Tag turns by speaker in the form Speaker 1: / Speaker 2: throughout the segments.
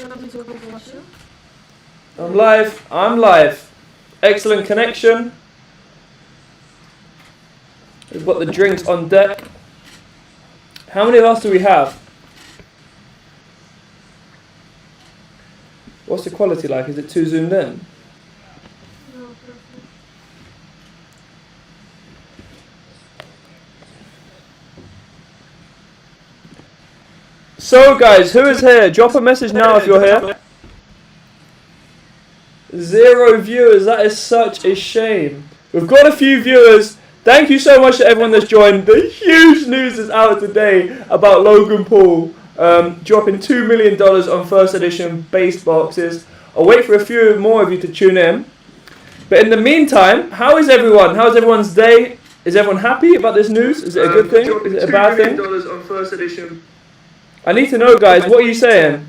Speaker 1: I'm live. I'm live. Excellent connection. We've got the drinks on deck. How many of us do we have? What's the quality like? Is it too zoomed in? So guys, who is here? Drop a message now if you're here. 0 viewers, that is such a shame. We've got a few viewers. Thank you so much to everyone that's joined. The huge news is out today about Logan Paul dropping $2 million on first edition base boxes. I'll wait for a few more of you to tune in. But in the meantime, how is everyone? How's everyone's day? Is everyone happy about this news? Is it a good thing? Is it a bad thing? On first edition. I need to know, guys, what are you saying?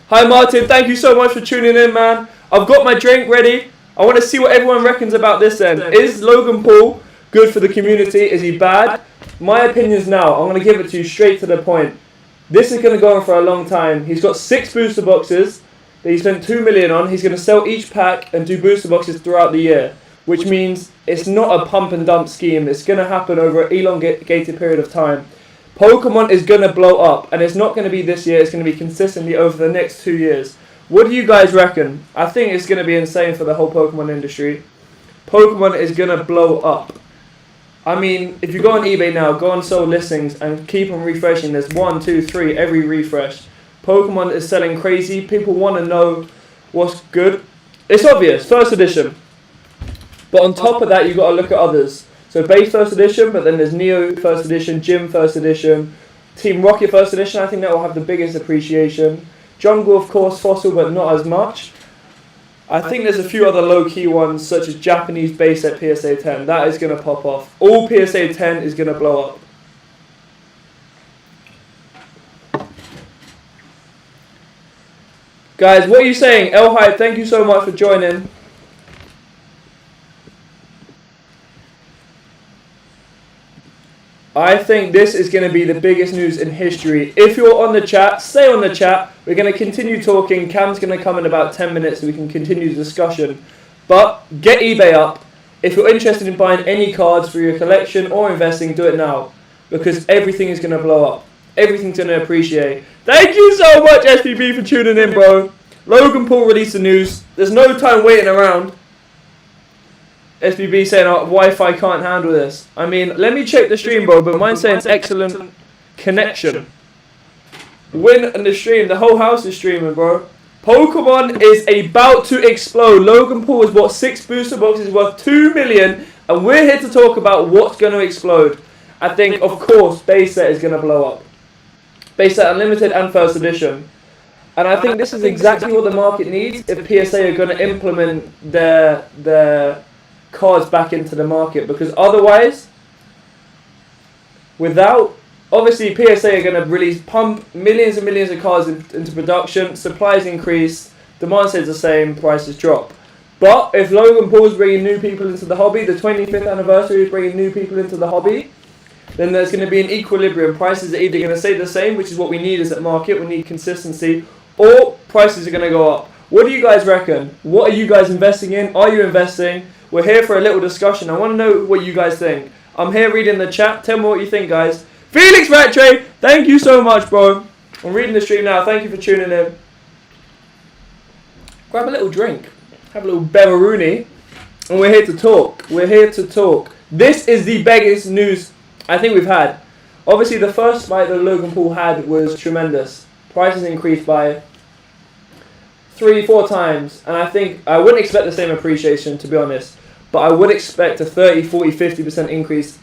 Speaker 1: Hi Martin, thank you so much for tuning in, man. I've got my drink ready. I want to see what everyone reckons about this then. Is Logan Paul good for the community? Is he bad? My opinions now, I'm going to give it to you straight to the point. This is going to go on for a long time. He's got 6 booster boxes that he spent $2 million on. He's going to sell each pack and do booster boxes throughout the year, which means it's not a pump and dump scheme. It's going to happen over an elongated period of time. Pokemon is going to blow up, and it's not going to be this year. It's going to be consistently over the next 2 years. What do you guys reckon? I think it's going to be insane for the whole Pokemon industry. Pokemon is going to blow up. I mean, if you go on eBay now, go on sold listings and keep on refreshing. There's 1, 2, 3 every refresh. Pokemon is selling crazy. People want to know what's good. It's obvious, first edition. But on top of that, you've got to look at others. So base first edition, but then there's Neo first edition, Gym first edition, Team Rocket first edition. I think that will have the biggest appreciation. Jungle, of course, Fossil, but not as much. I think there's a few other low-key ones, such as Japanese base set PSA 10. That is going to pop off. All PSA 10 is going to blow up. Guys, what are you saying? El Hype, thank you so much for joining. I think this is going to be the biggest news in history. If you're on the chat, stay on the chat. We're going to continue talking. Cam's going to come in about 10 minutes so we can continue the discussion. But get eBay up. If you're interested in buying any cards for your collection or investing, do it now. Because everything is going to blow up. Everything's going to appreciate. Thank you so much, SPB, for tuning in, bro. Logan Paul released the news. There's no time waiting around. SBB saying, oh, Wi-Fi can't handle this. I mean, let me check the stream, bro, but mine's saying excellent connection. Win in the stream. The whole house is streaming, bro. Pokemon is about to explode. Logan Paul has bought 6 booster boxes worth $2 million, and we're here to talk about what's going to explode. I think, of course, base set is going to blow up. Base set Unlimited and First Edition. And I think this is exactly what the market needs if PSA are going to implement their cards back into the market, because otherwise, obviously PSA are going to pump millions and millions of cards into production, supplies increase, demand stays the same, prices drop. But if Logan Paul's bringing new people into the hobby, the 25th anniversary is bringing new people into the hobby, then there's going to be an equilibrium. Prices are either going to stay the same, which is what we need as a market, we need consistency, or prices are going to go up. What do you guys reckon? What are you guys investing in? Are you investing? We're here for a little discussion. I want to know what you guys think. I'm here reading the chat. Tell me what you think, guys. Felix Rattray, thank you so much, bro. I'm reading the stream now. Thank you for tuning in. Grab a little drink. Have a little Beveruni. And we're here to talk. We're here to talk. This is the biggest news I think we've had. Obviously, the first fight that Logan Paul had was tremendous. Prices increased by 3-4 times. And I think I wouldn't expect the same appreciation, to be honest. But I would expect a 30, 40, 50% increase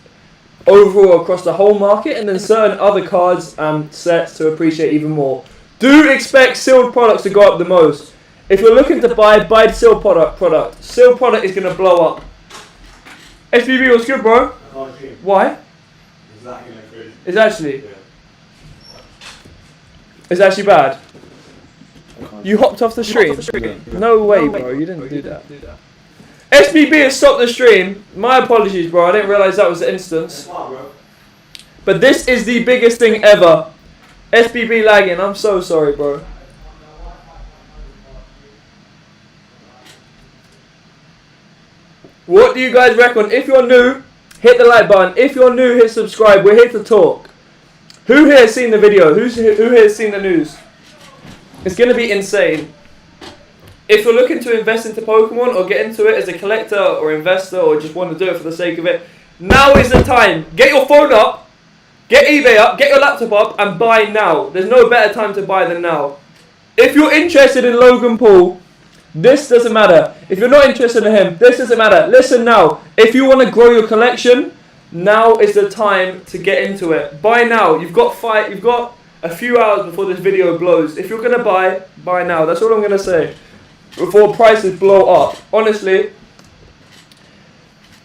Speaker 1: overall across the whole market, and then certain other cards and sets to appreciate even more. Do expect sealed products to go up the most. If you're looking to buy the sealed product. Sealed product is going to blow up. SBB, what's good, bro? Why? It's actually? It's actually bad. You hopped off the stream? No way, bro. You didn't do that. SBB has stopped the stream. My apologies, bro. I didn't realise that was the instance. But this is the biggest thing ever. SBB lagging. I'm so sorry, bro. What do you guys reckon? If you're new, hit the like button. If you're new, hit subscribe. We're here to talk. Who here has seen the video? Who here has seen the news? It's going to be insane. If you're looking to invest into Pokemon or get into it as a collector or investor or just want to do it for the sake of it, now is the time. Get your phone up, get eBay up, get your laptop up and buy now. There's no better time to buy than now. If you're interested in Logan Paul, this doesn't matter. If you're not interested in him, this doesn't matter. Listen now. If you want to grow your collection, now is the time to get into it. Buy now. You've got a few hours before this video blows. If you're gonna buy now. That's all I'm gonna say. Before prices blow up. Honestly,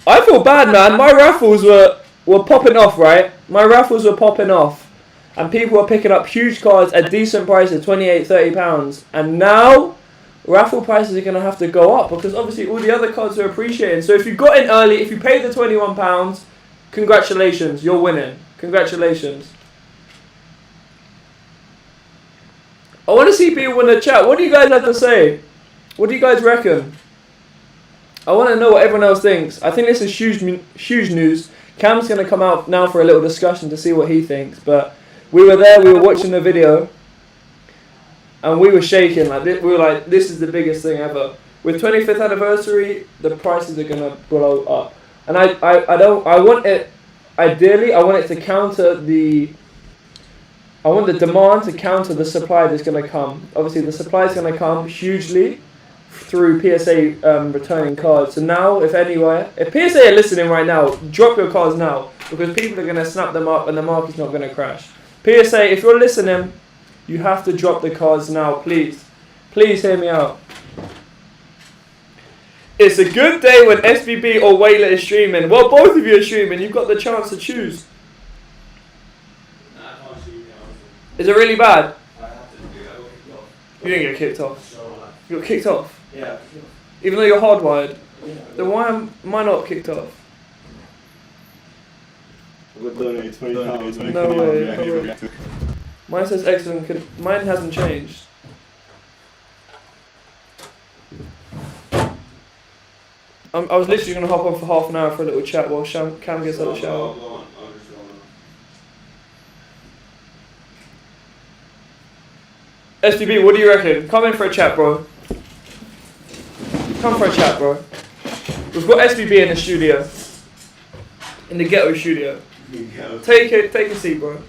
Speaker 1: I feel bad, man. My raffles were popping off, right? My raffles were popping off, and people were picking up huge cards at decent prices, £28-30, and now raffle prices are gonna have to go up because obviously all the other cards are appreciating. So if you got in early, if you paid the £21, congratulations, you're winning. Congratulations. I want to see people in the chat. What do you guys have to say? What do you guys reckon? I want to know what everyone else thinks. I think this is huge news. Cam's going to come out now for a little discussion to see what he thinks. But we were there, we were watching the video, and we were shaking. We were like, this is the biggest thing ever. With 25th anniversary, the prices are going to blow up. And I want it, ideally, I want it to counter I want the demand to counter the supply that's going to come. Obviously, the supply is going to come hugely through PSA returning cards. So now, if PSA are listening right now, drop your cards now because people are going to snap them up and the market's not going to crash. PSA, if you're listening, you have to drop the cards now, please. Please hear me out. It's a good day when SBB or Whaler is streaming. Well, both of you are streaming. You've got the chance to choose. Is it really bad?
Speaker 2: I have to do it. I got kicked off.
Speaker 1: You didn't get kicked off. You got kicked off?
Speaker 2: Yeah.
Speaker 1: Even though you're hardwired?
Speaker 2: Yeah.
Speaker 1: Then why am I not kicked off?
Speaker 3: We'll donate £20.
Speaker 1: No way. Mine says excellent. Mine hasn't changed. I was literally going to hop on for half an hour for a little chat while Cam gets out of the shower. SDB, what do you reckon? Come in for a chat, bro. Come for a chat, bro. We've got SDB in the studio. In the ghetto studio. Take a seat, bro.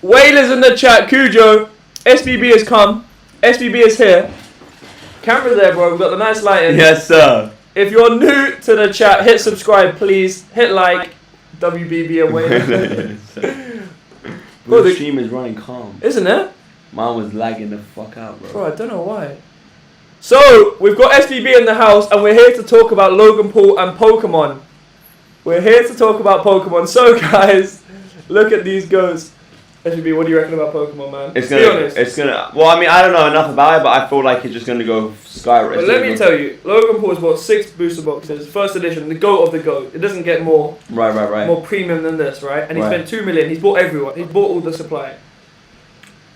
Speaker 1: Whalers in the chat, Cujo. SBB has come. SBB is here. Camera's there, bro. We've got the nice lighting.
Speaker 3: Yes, sir.
Speaker 1: If you're new to the chat, hit subscribe, please. Hit like. WBB and Whalers.
Speaker 3: Bro, the stream is running calm.
Speaker 1: Isn't it?
Speaker 3: Mine was lagging the fuck out, bro.
Speaker 1: Bro, I don't know why. So, we've got SBB in the house, and we're here to talk about Logan Paul and Pokemon. We're here to talk about Pokemon. So, guys, look at these goats. SBB, what do you reckon about Pokemon, man?
Speaker 3: It's gonna. Well, I mean, I don't know enough about it, but I feel like it's just gonna go skyrocket.
Speaker 1: But let me tell you, Logan Paul has bought 6 booster boxes, first edition, the GOAT of the GOAT. It doesn't get more more premium than this, right? And he spent $2 million. He's bought everyone. He's bought all the supply.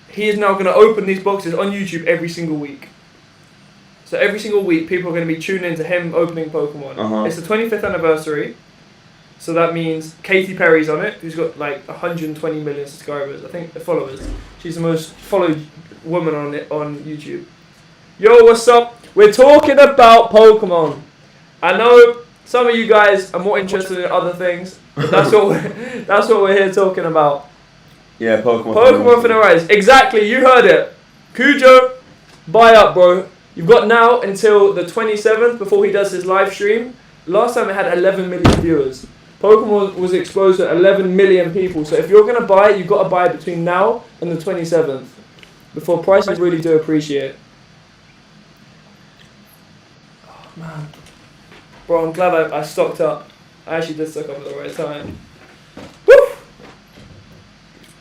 Speaker 1: He is now going to open these boxes on YouTube every single week. So every single week, people are going to be tuning into him opening Pokemon. It's the 25th anniversary. So that means Katy Perry's on it, who's got like 120 million subscribers, I think, followers. She's the most followed woman on YouTube. Yo, what's up? We're talking about Pokemon. I know some of you guys are more interested in other things, but that's what we're here talking about.
Speaker 3: Yeah, Pokemon.
Speaker 1: Pokemon for the rise. Exactly, you heard it. Cujo, buy up, bro. You've got now until the 27th before he does his live stream. Last time it had 11 million viewers. Pokemon was exposed to 11 million people. So if you're going to buy it, you've got to buy it between now and the 27th. Before prices really do appreciate. Oh, man. Bro, I'm glad I stocked up. I actually did stock up at the right time. Woo!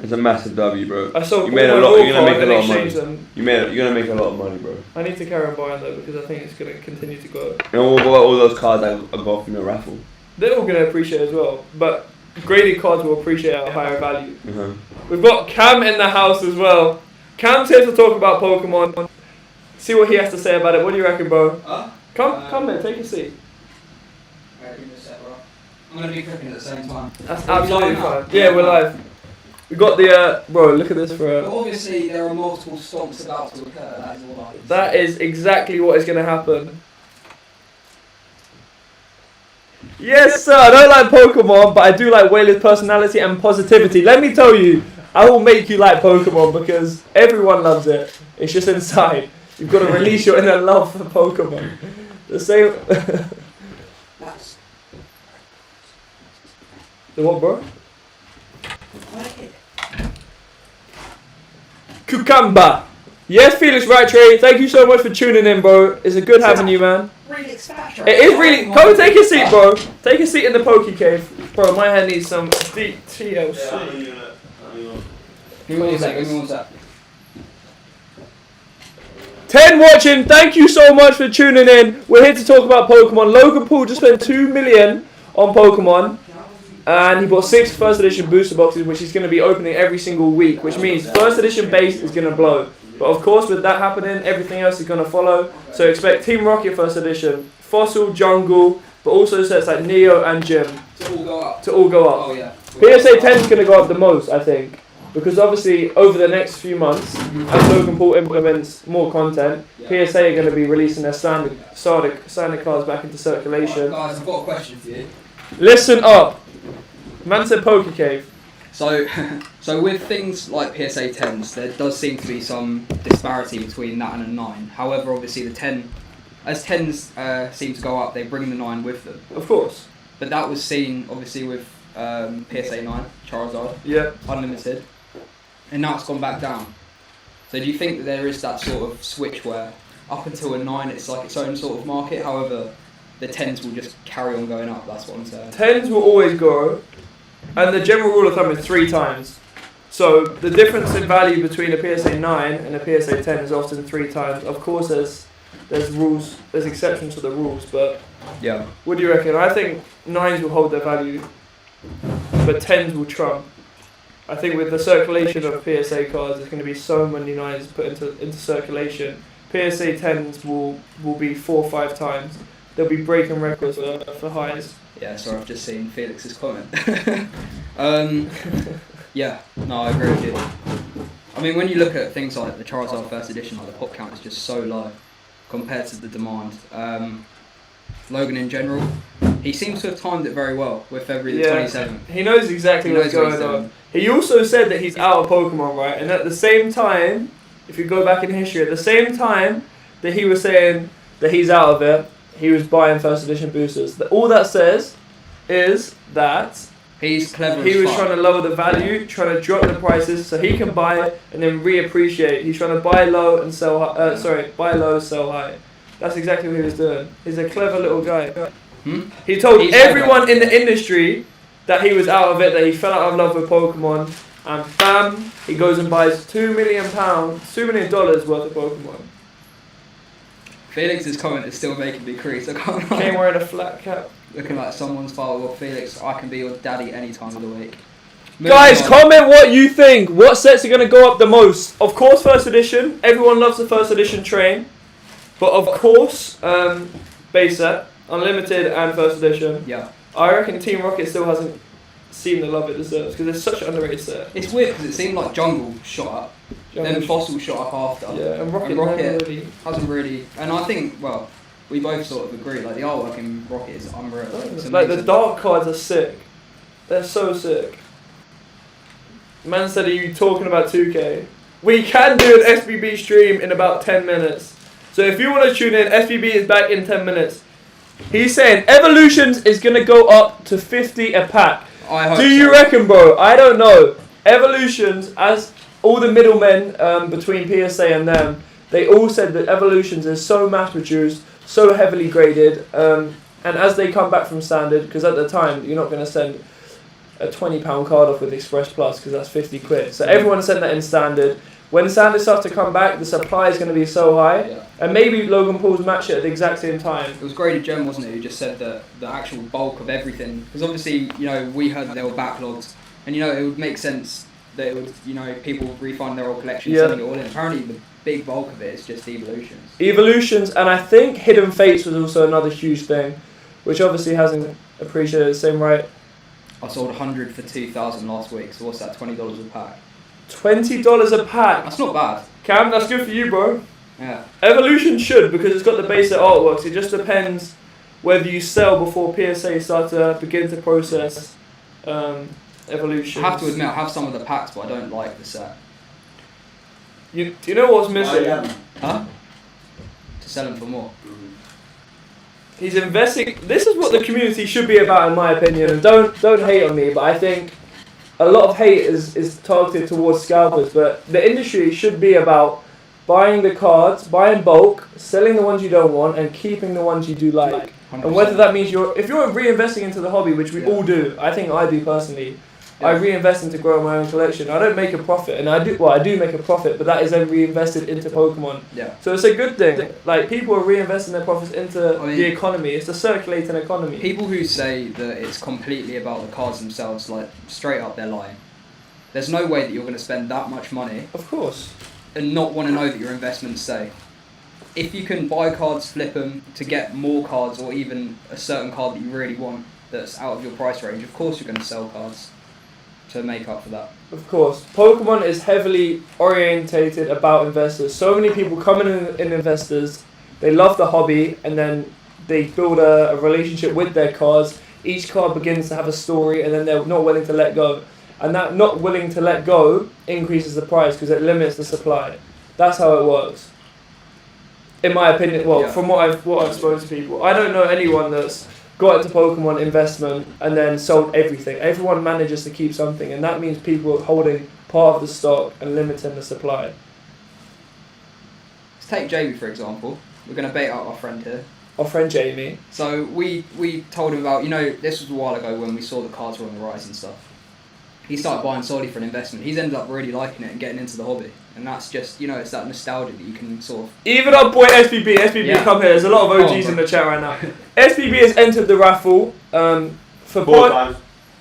Speaker 3: It's a massive W, bro.
Speaker 1: I sold
Speaker 3: you made a lot. You're gonna make a lot of money.
Speaker 1: Them.
Speaker 3: You're gonna make a lot of money, bro.
Speaker 1: I need to carry on buying though because I think it's gonna continue to go.
Speaker 3: And what about all those cards I got from your raffle?
Speaker 1: They're all gonna appreciate as well, but graded cards will appreciate at a higher value.
Speaker 3: Uh-huh.
Speaker 1: We've got Cam in the house as well. Cam's here to talk about Pokemon. see what he has to say about it. What do you reckon, bro? Come in, take a seat.
Speaker 4: Alright, give me a sec, bro. I'm gonna be cooking at the same time.
Speaker 1: That's absolutely fine. Yeah, we're live. We got the bro. Look at this for.
Speaker 4: But obviously, there are multiple stomps about to occur. That is all I can
Speaker 1: That
Speaker 4: say.
Speaker 1: is exactly what is going to happen. Yes, sir. I don't like Pokemon, but I do like Wayler's personality and positivity. Let me tell you, I will make you like Pokemon because everyone loves it. It's just inside. You've got to release your inner love for Pokemon. The same.
Speaker 4: That's...
Speaker 1: The what, bro? Cucumber. Yes, Felix Rattray. Thank you so much for tuning in, bro. It's a good having you, man.
Speaker 4: Really expensive.
Speaker 1: It is really. Come and take a seat, bro. Take a seat in the Poke Cave, bro. My head needs some deep TLC.
Speaker 4: Give me one sec.
Speaker 1: 10 watching. Thank you so much for tuning in. We're here to talk about Pokemon. Logan Paul just spent 2 million on Pokemon. And he bought 6 first edition booster boxes, which he's going to be opening every single week, which means first edition base is going to blow. But of course, with that happening, everything else is going to follow. So expect Team Rocket first edition, Fossil, Jungle, but also sets like Neo and Gym
Speaker 4: To all go up.
Speaker 1: Oh
Speaker 4: yeah.
Speaker 1: PSA 10 is going to go up the most, I think. Because obviously, over the next few months, as Logan Paul implements more content, PSA are going to be releasing their standard cards back into circulation.
Speaker 4: Guys, I've got a question for you.
Speaker 1: Listen up. Man said Poke Cave.
Speaker 4: So with things like PSA 10s, there does seem to be some disparity between that and a 9. However, obviously the 10, as 10s seem to go up, they bring the 9 with them.
Speaker 1: Of course.
Speaker 4: But that was seen obviously with PSA 9, Charizard,
Speaker 1: Yeah.
Speaker 4: Unlimited, and now it's gone back down. So do you think that there is that sort of switch where up until a 9 it's like its own sort of market, however the 10s will just carry on going up, that's what I'm saying.
Speaker 1: 10s will always go, and the general rule of thumb is 3 times. So the difference in value between a PSA 9 and a PSA 10 is often 3 times. Of course, there's rules, there's exceptions to the rules, but
Speaker 4: Yeah.
Speaker 1: what do you reckon? I think 9s will hold their value, but 10s will trump. I think with the circulation of PSA cards, there's going to be so many 9s put into circulation. PSA 10s will be 4 or 5 times. They'll be breaking records for highs.
Speaker 4: Yeah, sorry, I've just seen Felix's comment. Yeah, no, I agree with you. I mean, when you look at things like the Charizard first edition, like the pop count is just so low compared to the demand. Logan in general, he seems to have timed it very well with February the 27th.
Speaker 1: He knows exactly what's going on. He also said that he's out of Pokemon, right? And at the same time, if you go back in history, at the same time that he was saying that he's out of it, he was buying first edition boosters. All that says is that
Speaker 4: He's clever.
Speaker 1: he
Speaker 4: as
Speaker 1: was
Speaker 4: fuck.
Speaker 1: trying to lower the value, trying to drop the prices so he can buy and then reappreciate. He's trying to buy low and sell high. Buy low, sell high. That's exactly what he was doing. He's a clever little guy. He told
Speaker 4: He's
Speaker 1: everyone
Speaker 4: clever.
Speaker 1: in the industry that he was out of it, that he fell out of love with Pokemon, and bam, he goes and buys $2 million worth of Pokemon.
Speaker 4: Felix's comment is still making me crease. I can't lie.
Speaker 1: Came wearing a flat cap.
Speaker 4: Looking like someone's father. Well, Felix, I can be your daddy any time of the week.
Speaker 1: Guys,
Speaker 4: Moving on.
Speaker 1: comment what you think. What sets are going to go up the most? Of course, first edition. Everyone loves the first edition train. But of course, base set, unlimited, and first edition.
Speaker 4: Yeah.
Speaker 1: I reckon Team Rocket still hasn't seen the love it deserves because it's such an underrated set.
Speaker 4: It's weird because it seemed like Jungle shot up, then Fossil shot up after.
Speaker 1: Yeah, and Rocket,
Speaker 4: Rocket
Speaker 1: never really.
Speaker 4: hasn't really. And I think, well, we both sort of agree. Like the artwork in Rocket is unreal. It's
Speaker 1: Like the
Speaker 4: amazing.
Speaker 1: dark cards are sick. They're so sick. Man said, are you talking about 2K? We can do an SBB stream in about 10 minutes. So if you want to tune in, SBB is back in 10 minutes. He's saying Evolutions is going to go up to 50 a pack.
Speaker 4: I hope
Speaker 1: Do you
Speaker 4: so.
Speaker 1: reckon, bro? I don't know. Evolutions, as all the middlemen between PSA and them, they all said that Evolutions is so mass produced, so heavily graded, and as they come back from standard, because at the time you're not going to send a £20 card off with Express Plus because that's 50 quid. So everyone sent that in standard. When standard starts to come back, the supply is going to be so high,
Speaker 4: Yeah.
Speaker 1: and maybe Logan Paul's match it at the exact same time.
Speaker 4: It was graded gem, wasn't it? Who just said that the actual bulk of everything, because obviously, you know, we heard that there were backlogs, and you know, it would make sense that it would, people would refund their old collection,
Speaker 1: Yeah.
Speaker 4: selling it all in. Apparently, the big bulk of it is just evolutions.
Speaker 1: Evolutions, and I think Hidden Fates was also another huge thing, which obviously hasn't appreciated the same right.
Speaker 4: I sold 100 for 2,000 last week, so what's that? $20 a pack.
Speaker 1: $20 a pack.
Speaker 4: That's not bad.
Speaker 1: Cam, that's good for you, bro.
Speaker 4: Yeah.
Speaker 1: Evolution should, because it's got the basic artworks. It just depends whether you sell before PSA start to begin to process evolution.
Speaker 4: I have to admit, I have some of the packs, but I don't like the set.
Speaker 1: Do you know what's missing?
Speaker 4: Huh? To sell them for more.
Speaker 1: He's investing. This is what the community should be about, in my opinion. And don't hate on me, but I think a lot of hate is targeted towards scalpers. But the industry should be about buying the cards, buying bulk, selling the ones you don't want, and keeping the ones you do like.
Speaker 4: 100%.
Speaker 1: And whether that means if you're reinvesting into the hobby, which we all do, I think I do personally. I reinvest into growing my own collection. I don't make a profit, and I do make a profit, but that is then reinvested into Pokemon.
Speaker 4: Yeah.
Speaker 1: So it's a good thing. Like, people are reinvesting their profits into the economy. It's a circulating economy.
Speaker 4: People who say that it's completely about the cards themselves, like, straight up, they're lying. There's no way that you're going to spend that much money
Speaker 1: Of course.
Speaker 4: and not want to know that your investment's safe. If you can buy cards, flip them to get more cards, or even a certain card that you really want that's out of your price range, of course you're going to sell cards to make up for that.
Speaker 1: Of course. Pokemon is heavily orientated about investors. So many people come in investors, they love the hobby, and then they build a relationship with their cards. Each card begins to have a story, and then they're not willing to let go. And that not willing to let go increases the price because it limits the supply. That's how it works. In my opinion, from what I've spoken to people. I don't know anyone that's got into Pokemon investment and then sold everything. Everyone manages to keep something, and that means people are holding part of the stock and limiting the supply.
Speaker 4: Let's take Jamie, for example. We're going to bait out our friend here.
Speaker 1: Our friend Jamie.
Speaker 4: So we told him about, this was a while ago when we saw the cards were on the rise and stuff. He started buying solely for an investment. He's ended up really liking it and getting into the hobby. And that's just, it's that nostalgia that you can sort of...
Speaker 1: Even our boy SBB, come here. There's a lot of OGs in the chat right now. SBB has entered the raffle for
Speaker 3: 4 times.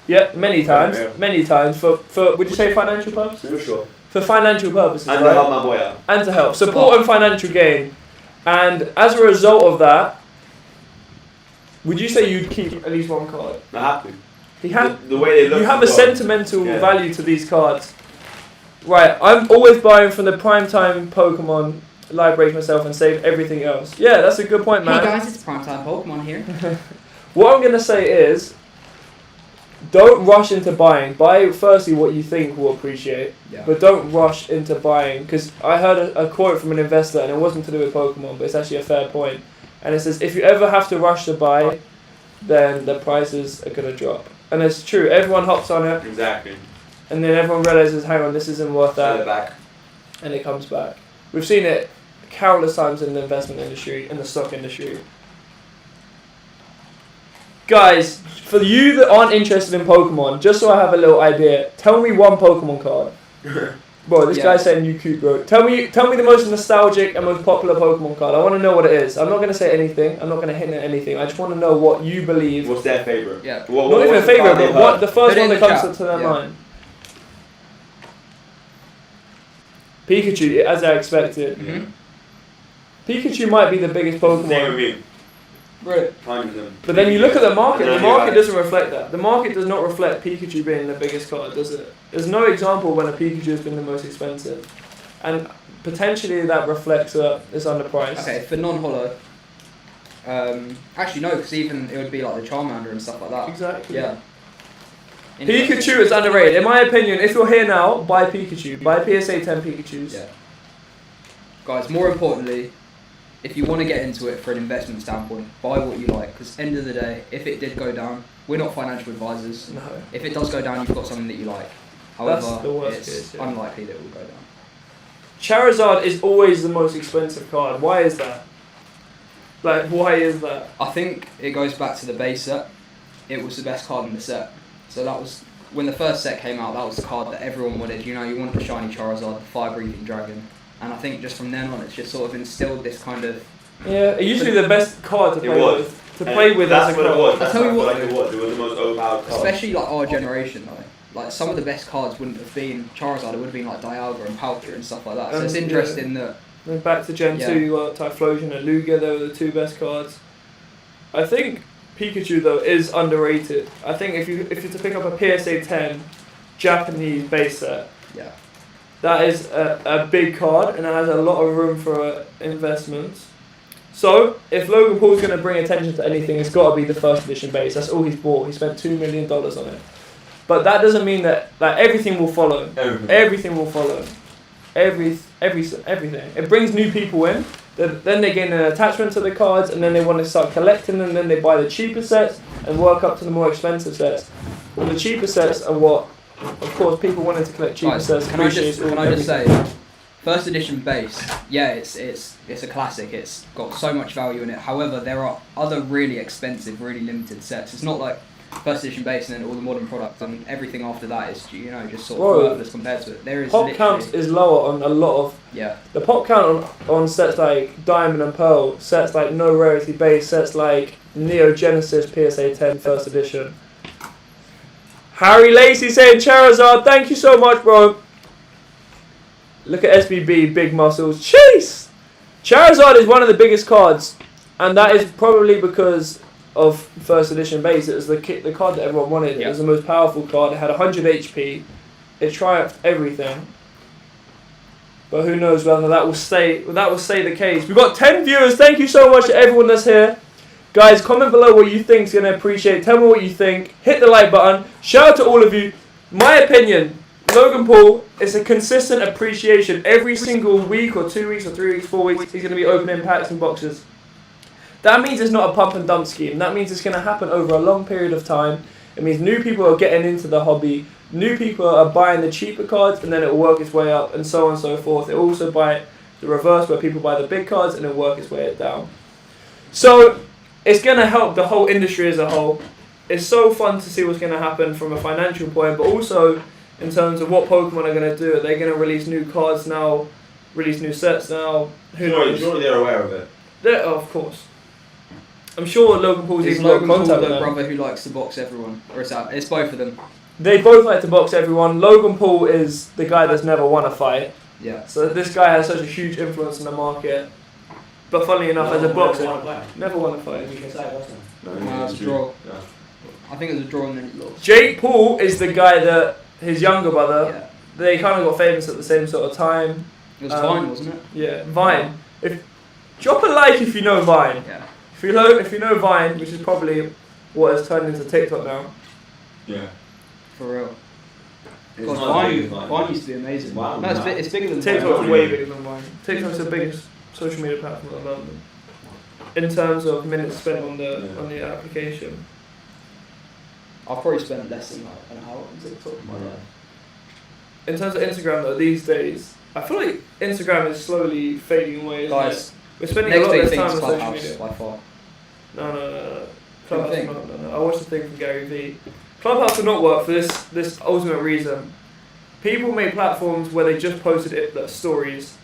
Speaker 1: Yeah, many times.
Speaker 3: Yeah.
Speaker 1: Many times. For would you say financial purposes?
Speaker 3: For sure.
Speaker 1: For financial purposes,
Speaker 3: And
Speaker 1: right?
Speaker 3: to help my boy out.
Speaker 1: And to help. Support and financial gain. And as a result of that, would you say you'd keep at least one card?
Speaker 3: I have to.
Speaker 1: The
Speaker 3: way they look.
Speaker 1: You have a sentimental value to these cards. Right, I'm always buying from the primetime Pokemon library myself and save everything else. Yeah, that's a good point, man.
Speaker 4: Hey guys, it's Primetime Pokemon here.
Speaker 1: What I'm going to say is, don't rush into buying. Buy firstly what you think will appreciate, but don't rush into buying. Because I heard a quote from an investor, and it wasn't to do with Pokemon, but it's actually a fair point. And it says, if you ever have to rush to buy, then the prices are going to drop. And it's true, everyone hops on it.
Speaker 3: Exactly.
Speaker 1: And then everyone realises, hang on, this isn't worth that.
Speaker 3: Send it back.
Speaker 1: And it comes back. We've seen it countless times in the investment industry, in the stock industry. Guys, for you that aren't interested in Pokemon, just so I have a little idea, tell me one Pokemon card. Bro, this guy's saying you cute, bro. Tell me the most nostalgic and most popular Pokemon card. I want to know what it is. I'm not going to say anything. I'm not going to hint at anything. I just want to know what you believe.
Speaker 3: What's their favourite?
Speaker 4: Yeah.
Speaker 1: Not even a favourite, but what the first one that comes to their mind. Pikachu, as I expected.
Speaker 4: Mm-hmm.
Speaker 1: Pikachu might be the biggest Pokemon.
Speaker 3: Same with me.
Speaker 1: Right.
Speaker 3: 100%.
Speaker 1: But then you look at the market. The market doesn't reflect that. The market does not reflect Pikachu being the biggest card, does it? There's no example when a Pikachu has been the most expensive, and potentially that reflects that it's underpriced.
Speaker 4: Okay, for non-holo. Actually no, because even it would be like the Charmander and stuff like that.
Speaker 1: Exactly.
Speaker 4: Yeah.
Speaker 1: Pikachu is underrated. In my opinion, if you're here now, buy Pikachu. Buy PSA 10 Pikachus.
Speaker 4: Yeah. Guys, more importantly, if you want to get into it for an investment standpoint, buy what you like. Because end of the day, if it did go down, we're not financial advisors.
Speaker 1: No.
Speaker 4: If it does go down, you've got something that you like. However,
Speaker 1: That's the worst
Speaker 4: it's
Speaker 1: case, yeah.
Speaker 4: unlikely that it will go down.
Speaker 1: Charizard is always the most expensive card. Why is that? Like, why is that?
Speaker 4: I think it goes back to the base set. It was the best card in the set. So that was, when the first set came out, that was the card that everyone wanted. You wanted the shiny Charizard, the fire-breathing dragon. And I think just from then on, it's just sort of instilled this kind of...
Speaker 1: Yeah, it used to be the best card to play with. To
Speaker 3: And
Speaker 1: play with
Speaker 3: that's
Speaker 1: as a
Speaker 3: what
Speaker 1: card.
Speaker 3: it was.
Speaker 4: I'll tell you what,
Speaker 3: It was the most overpowered card.
Speaker 4: especially like our generation though. like some of the best cards wouldn't have been Charizard. It would have been like Dialga and Palkia and stuff like that. So
Speaker 1: And,
Speaker 4: it's interesting that.
Speaker 1: Then back to Gen 2, you got Typhlosion and Lugia. They were the two best cards. I think Pikachu though is underrated. I think if you to pick up a PSA 10 Japanese base set,
Speaker 4: Yeah.
Speaker 1: that is a big card and it has a lot of room for investments. So if Logan Paul's going to bring attention to anything, it's got to be the first edition base. That's all he's bought. He spent $2 million on it. But that doesn't mean that everything will follow. Everything will follow. Everything. It brings new people in. Then they gain an attachment to the cards, and then they want to start collecting them. Then they buy the cheaper sets and work up to the more expensive sets. Well, the cheaper sets are what, of course, people wanting to collect cheaper sets.
Speaker 4: Can I just say, first edition base, yeah, it's a classic. It's got so much value in it. However, there are other really expensive, really limited sets. It's not like first edition base and then all the modern products and everything after that is just sort of worthless compared to it. There is
Speaker 1: pop count is lower on a lot of the pop count on sets like Diamond and Pearl, sets like No Rarity Base, sets like Neo Genesis PSA 10 first edition. Harry Lacey saying Charizard, thank you so much, bro. Look at SBB, big muscles. Chase! Charizard is one of the biggest cards, and that is probably because of first edition base. It was the card that everyone wanted. It was the most powerful card. It had 100 HP. It triumphed everything. But who knows whether that will stay the case. We've got 10 viewers. Thank you so much to everyone that's here. Guys, comment below what you think's going to appreciate. Tell me what you think. Hit the like button. Shout out to all of you. My opinion, Logan Paul is a consistent appreciation. Every single week or 2 weeks or 3 weeks, 4 weeks, he's going to be opening packs and boxes. That means it's not a pump and dump scheme. That means it's going to happen over a long period of time. It means new people are getting into the hobby. New people are buying the cheaper cards, and then it will work its way up, and so on and so forth. It will also buy the reverse, where people buy the big cards, and it will work its way down. So it's going to help the whole industry as a whole. It's so fun to see what's going to happen from a financial point, but also in terms of what Pokemon are going to do. They're going to release new cards now, release new sets now. Who knows?
Speaker 3: Surely they're aware of it.
Speaker 1: Of course. I'm sure Logan Paul's
Speaker 4: is
Speaker 1: even
Speaker 4: Logan
Speaker 1: got
Speaker 4: Paul
Speaker 1: contact
Speaker 4: the
Speaker 1: with them.
Speaker 4: brother who likes to box everyone, or it's both of them?
Speaker 1: They both like to box everyone. Logan Paul is the guy that's never won a fight.
Speaker 4: Yeah.
Speaker 1: So this guy has such a huge influence in the market. But funnily enough, as a boxer, never won a fight.
Speaker 4: No, it's a draw. Yeah. I think it was a draw and then he lost.
Speaker 1: Jake Paul is the guy that his younger brother. They kind of got famous at the same sort of time.
Speaker 4: It was Vine, wasn't it?
Speaker 1: Yeah, Vine. Drop a like if you know Vine.
Speaker 4: Yeah.
Speaker 1: If you know Vine, which is probably what has turned into TikTok now.
Speaker 2: Yeah.
Speaker 4: For real.
Speaker 2: Vine
Speaker 4: used to be amazing.
Speaker 2: Wow.
Speaker 4: No, it's bigger than
Speaker 1: TikTok's
Speaker 4: Vine.
Speaker 1: way bigger than Vine. TikTok's the biggest social media platform at the moment in terms of minutes spent on the application.
Speaker 4: I've probably spent less than like an hour on TikTok.
Speaker 1: In terms of Instagram though, these days, I feel like Instagram is slowly fading away.
Speaker 4: Guys,
Speaker 1: we're spending
Speaker 4: next
Speaker 1: a lot
Speaker 4: big
Speaker 1: less
Speaker 4: thing
Speaker 1: time
Speaker 4: is
Speaker 1: on social
Speaker 4: Clubhouse
Speaker 1: media.
Speaker 4: by far.
Speaker 1: No. Clubhouse, no. I watched the thing from Gary Vee. Clubhouse will not work for this ultimate reason. People make platforms where they just posted stories,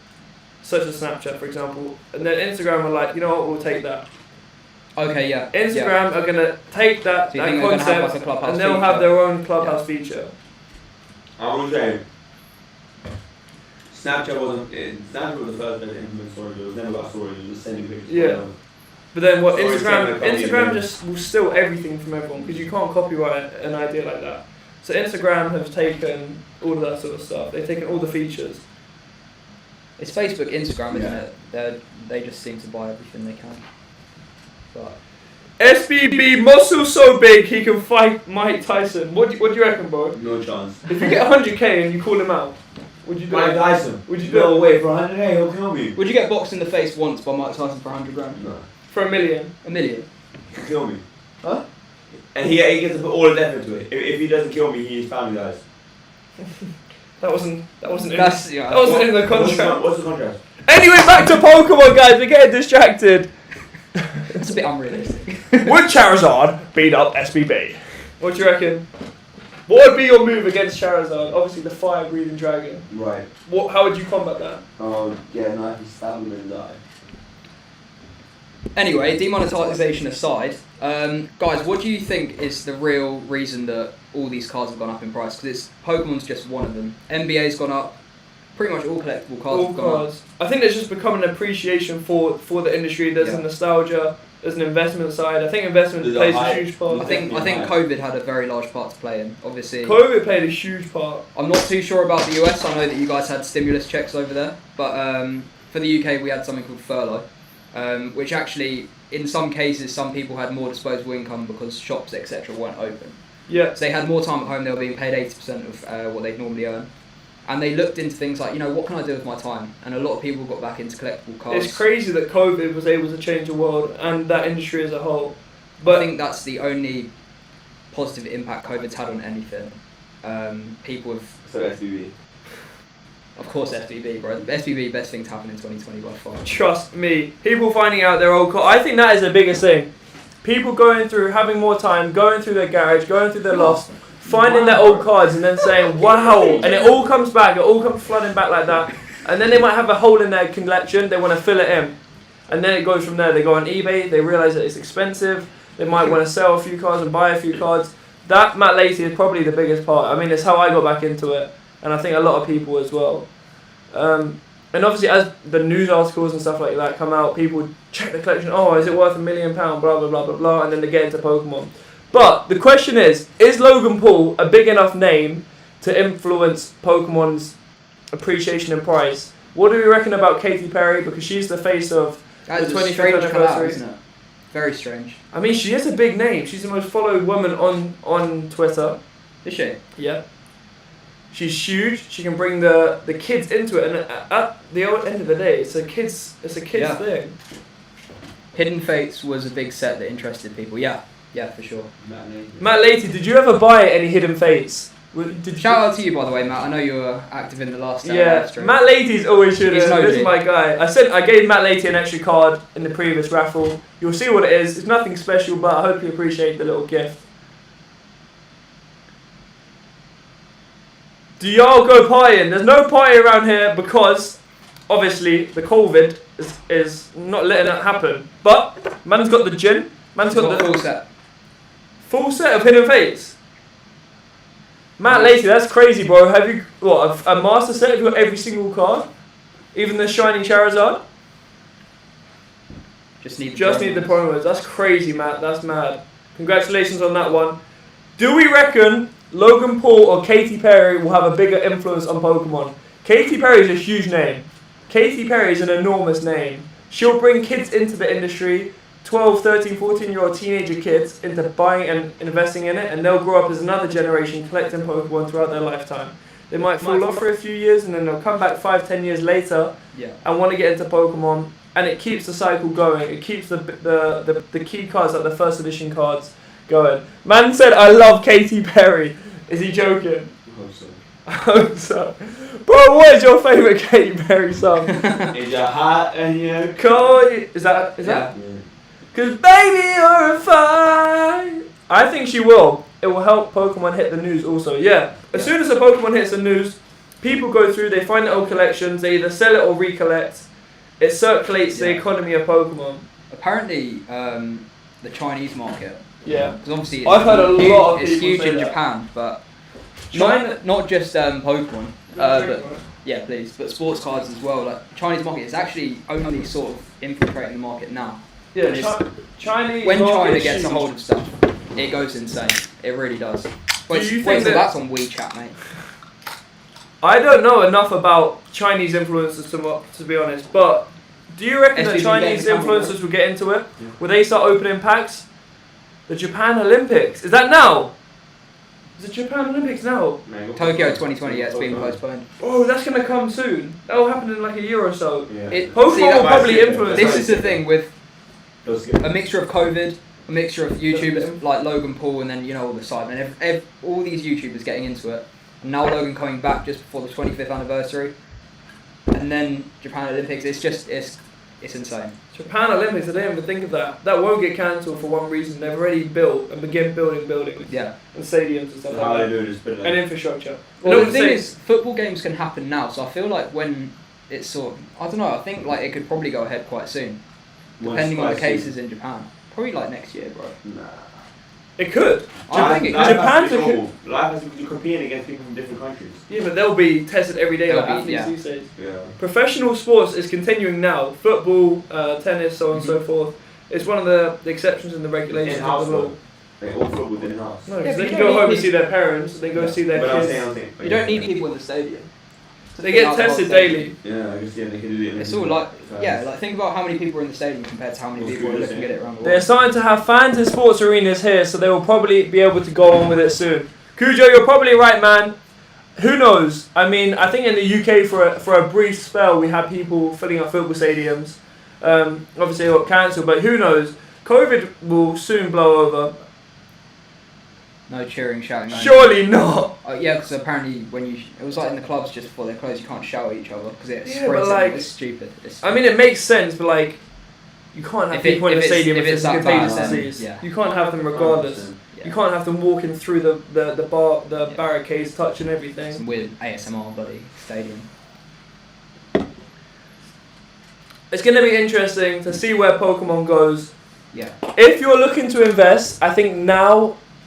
Speaker 1: such as Snapchat, for example, and then Instagram are like, you know what, we'll take that.
Speaker 4: Okay, yeah.
Speaker 1: Instagram are gonna take that concept and they'll have their own Clubhouse feature.
Speaker 3: I want to say, Snapchat was the first that implemented stories. It was never about stories. It was sending pictures.
Speaker 1: Yeah. But then what?
Speaker 3: Stories
Speaker 1: Instagram just will steal everything from everyone because you can't copyright an idea like that. So Instagram has taken all of that sort of stuff. They've taken all the features.
Speaker 4: It's Facebook, Instagram, isn't it? They just seem to buy everything they can. But
Speaker 1: SBB muscle so big he can fight Mike Tyson. What do you reckon, bro?
Speaker 3: No chance.
Speaker 1: If you get 100k and you call him out, would you do
Speaker 3: Mike
Speaker 1: it?
Speaker 3: Tyson.
Speaker 1: Would you do
Speaker 3: No
Speaker 1: it?
Speaker 3: way, for 100k he'll kill me.
Speaker 4: would you get boxed in the face once by Mike Tyson for 100 grand?
Speaker 3: No.
Speaker 1: For $1 million?
Speaker 4: $1 million.
Speaker 3: He'll kill me.
Speaker 1: Huh?
Speaker 3: And he gets to put all the effort into it. If he doesn't kill me, his family dies.
Speaker 1: That wasn't in the contract.
Speaker 3: What's the contract?
Speaker 1: Anyway, back to Pokemon, guys. We're getting distracted.
Speaker 4: That's a bit unrealistic.
Speaker 1: Would Charizard beat up SBB? What do you reckon? What would be your move against Charizard? Obviously, the fire-breathing dragon.
Speaker 3: Right.
Speaker 1: How would you combat that?
Speaker 3: If he stabbed him and die.
Speaker 4: Anyway, demonetisation aside, guys, what do you think is the real reason that all these cards have gone up in price because Pokemon's just one of them. NBA's gone up. Pretty much all collectible cards have gone up.
Speaker 1: I think there's just become an appreciation for the industry. There's a nostalgia. There's an investment side. I think investment plays a huge part.
Speaker 4: I think COVID had a very large part to play in. Obviously,
Speaker 1: COVID played a huge part.
Speaker 4: I'm not too sure about the US. I know that you guys had stimulus checks over there, but for the UK we had something called furlough, which actually in some cases some people had more disposable income because shops etc. weren't open.
Speaker 1: Yeah.
Speaker 4: So they had more time at home. They were being paid 80% of what they'd normally earn. And they looked into things like, what can I do with my time? And a lot of people got back into collectible cards.
Speaker 1: It's crazy that COVID was able to change the world and that industry as a whole. But
Speaker 4: I think that's the only positive impact COVID's had on anything. People have...
Speaker 3: So SBB.
Speaker 4: Of course SBB, bro. SBB, best thing to happen in 2020 by far.
Speaker 1: Trust me. People finding out their old cards. I think that is the biggest thing. People going through, having more time, going through their garage, going through their loft, finding their old cards and then saying, wow, and it all comes back, it all comes flooding back like that. And then they might have a hole in their collection, they want to fill it in. And then it goes from there, they go on eBay, they realise that it's expensive, they might want to sell a few cards and buy a few cards. That, Matt Lacey, is probably the biggest part. I mean, it's how I got back into it, and I think a lot of people as well. And obviously as the news articles and stuff like that come out, people check the collection, oh, is it worth £1 million, blah, blah, blah, blah, blah, and then they get into Pokemon. But the question is Logan Paul a big enough name to influence Pokemon's appreciation and price? What do we reckon about Katy Perry? Because she's the face of the 25th anniversary.
Speaker 4: Isn't it? Very strange.
Speaker 1: I mean, she is a big name. She's the most followed woman on Twitter.
Speaker 4: Is she?
Speaker 1: Yeah. She's huge. She can bring the kids into it, and at the end of the day, it's a kids thing.
Speaker 4: Hidden Fates was a big set that interested people. Yeah, for sure.
Speaker 1: Matt Lacey, did you ever buy any Hidden Fates?
Speaker 4: Shout out to you, by the way, Matt. I know you were active in the last
Speaker 1: live stream. Matt Lacey's always shooting. This is my guy. I gave Matt Lacey an extra card in the previous raffle. You'll see what it is. It's nothing special, but I hope you appreciate the little gift. Do y'all go partying? There's no party around here because, obviously, the COVID is not letting it happen. But man's got the gin. Man's got the
Speaker 4: full set.
Speaker 1: Full set of Hidden Fates. Matt Lacey, that's crazy, bro. Have you a master set? Have you got every single card, even the shiny Charizard?
Speaker 4: Just need the
Speaker 1: promos. That's crazy, Matt. That's mad. Congratulations on that one. Do we reckon Logan Paul or Katy Perry will have a bigger influence on Pokemon? Katy Perry is a huge name. Katy Perry is an enormous name. She'll bring kids into the industry, 12, 13, 14-year-old teenager kids, into buying and investing in it, and they'll grow up as another generation collecting Pokemon throughout their lifetime. They might fall off for a few years, and then they'll come back 5, 10 years later and want to get into Pokemon, and it keeps the cycle going. It keeps the key cards, like the first edition cards, going. Man said, I love Katy Perry. Is he joking? I hope so. Bro, what is your favourite Katy Perry song?
Speaker 3: Is your hot and you
Speaker 1: cold? Is that?
Speaker 3: Yeah.
Speaker 1: Cause baby you're a fire. I think she will. It will help Pokemon hit the news also. Yeah. As soon as a Pokemon hits the news, people go through, they find their old collections, they either sell it or recollect. It circulates the economy of Pokemon.
Speaker 4: Apparently, the Chinese market.
Speaker 1: Yeah.
Speaker 4: Because obviously
Speaker 1: I've heard a lot of
Speaker 4: it's
Speaker 1: people
Speaker 4: huge
Speaker 1: say
Speaker 4: in
Speaker 1: that.
Speaker 4: Japan, but
Speaker 1: China,
Speaker 4: not just Pokemon. But yeah, please. But sports cards as well. Like Chinese market is actually only sort of infiltrating the market now.
Speaker 1: Yeah, Chinese.
Speaker 4: When
Speaker 1: market
Speaker 4: China
Speaker 1: is
Speaker 4: gets
Speaker 1: huge.
Speaker 4: a hold of stuff, it goes insane. It really does.
Speaker 1: Do you think
Speaker 4: that's on WeChat, mate?
Speaker 1: I don't know enough about Chinese influencers to be honest, but do you reckon that Chinese influencers will get into it?
Speaker 3: Yeah.
Speaker 1: Will they start opening packs? The Japan Olympics. Is that now? Is the Japan Olympics now?
Speaker 4: Tokyo 2020, yeah, it's been postponed.
Speaker 1: Oh, that's going to come soon. That will happen in like a year or so.
Speaker 3: Yeah.
Speaker 1: Pokemon will probably influence
Speaker 4: This
Speaker 1: us.
Speaker 4: is the thing with a mixture of COVID, a mixture of YouTubers like Logan Paul, and then all the Cybermen. All these YouTubers getting into it. And now Logan coming back just before the 25th anniversary. And then Japan Olympics. It's insane.
Speaker 1: Japan Olympics, I didn't even think of that. That won't get cancelled for one reason. They've already built and begun building buildings.
Speaker 4: Yeah.
Speaker 1: And stadiums and stuff
Speaker 3: How
Speaker 1: like
Speaker 3: they do it is
Speaker 1: that. And infrastructure.
Speaker 4: Well, the thing is, football games can happen now, so I feel like when it's I don't know, I think like it could probably go ahead quite soon. Depending on the cases in Japan. Probably like next year, bro.
Speaker 3: Nah.
Speaker 1: It could.
Speaker 4: I think it
Speaker 3: Life
Speaker 4: could.
Speaker 1: Japan's
Speaker 3: has to
Speaker 1: a
Speaker 3: be normal. Life has to be competing against people from different countries.
Speaker 1: Yeah, but they'll be tested every day
Speaker 4: They'll
Speaker 1: like
Speaker 4: be,
Speaker 1: athletes these days.
Speaker 3: Yeah.
Speaker 1: Professional sports is continuing now. Football, tennis, so on and so forth. It's one of the exceptions in the regulations of the law.
Speaker 3: Like all football in-house.
Speaker 1: No,
Speaker 4: Yeah,
Speaker 1: because
Speaker 4: but
Speaker 1: they
Speaker 4: you
Speaker 1: can go
Speaker 4: don't
Speaker 1: home and
Speaker 4: need-
Speaker 1: see their parents. They go see their
Speaker 3: But I'm
Speaker 1: kids.
Speaker 3: saying.
Speaker 4: You don't need people in the stadium.
Speaker 1: They get tested daily.
Speaker 3: Yeah, I guess they can do it.
Speaker 4: It's all like, like think about how many people are in the stadium compared to how many people are looking at it around the
Speaker 1: They're
Speaker 4: world.
Speaker 1: starting to have fans in sports arenas here, so they will probably be able to go on with it soon. Cujo, you're probably right, man. Who knows? I mean, I think in the UK for a brief spell we had people filling up football stadiums. Obviously it got cancelled, but who knows? COVID will soon blow over.
Speaker 4: No cheering, shouting. No.
Speaker 1: Surely not.
Speaker 4: Yeah, because apparently it was like in the clubs just before they're closed, you can't shout at each other because it
Speaker 1: Yeah,
Speaker 4: spreads.
Speaker 1: but like-
Speaker 4: It's stupid.
Speaker 1: I mean, it makes sense, but like, you can't have
Speaker 4: If it-
Speaker 1: people in the
Speaker 4: if it's-
Speaker 1: stadium
Speaker 4: if
Speaker 1: if
Speaker 4: it's
Speaker 1: it's a
Speaker 4: that
Speaker 1: contagious
Speaker 4: bad, then,
Speaker 1: disease.
Speaker 4: yeah.
Speaker 1: You can't have them regardless. You can't have them walking through the
Speaker 4: Yeah.
Speaker 1: barricades, touching everything.
Speaker 4: Some weird ASMR bloody stadium.
Speaker 1: It's going to be interesting to see where Pokemon goes.
Speaker 4: Yeah.
Speaker 1: If you're looking to invest, I think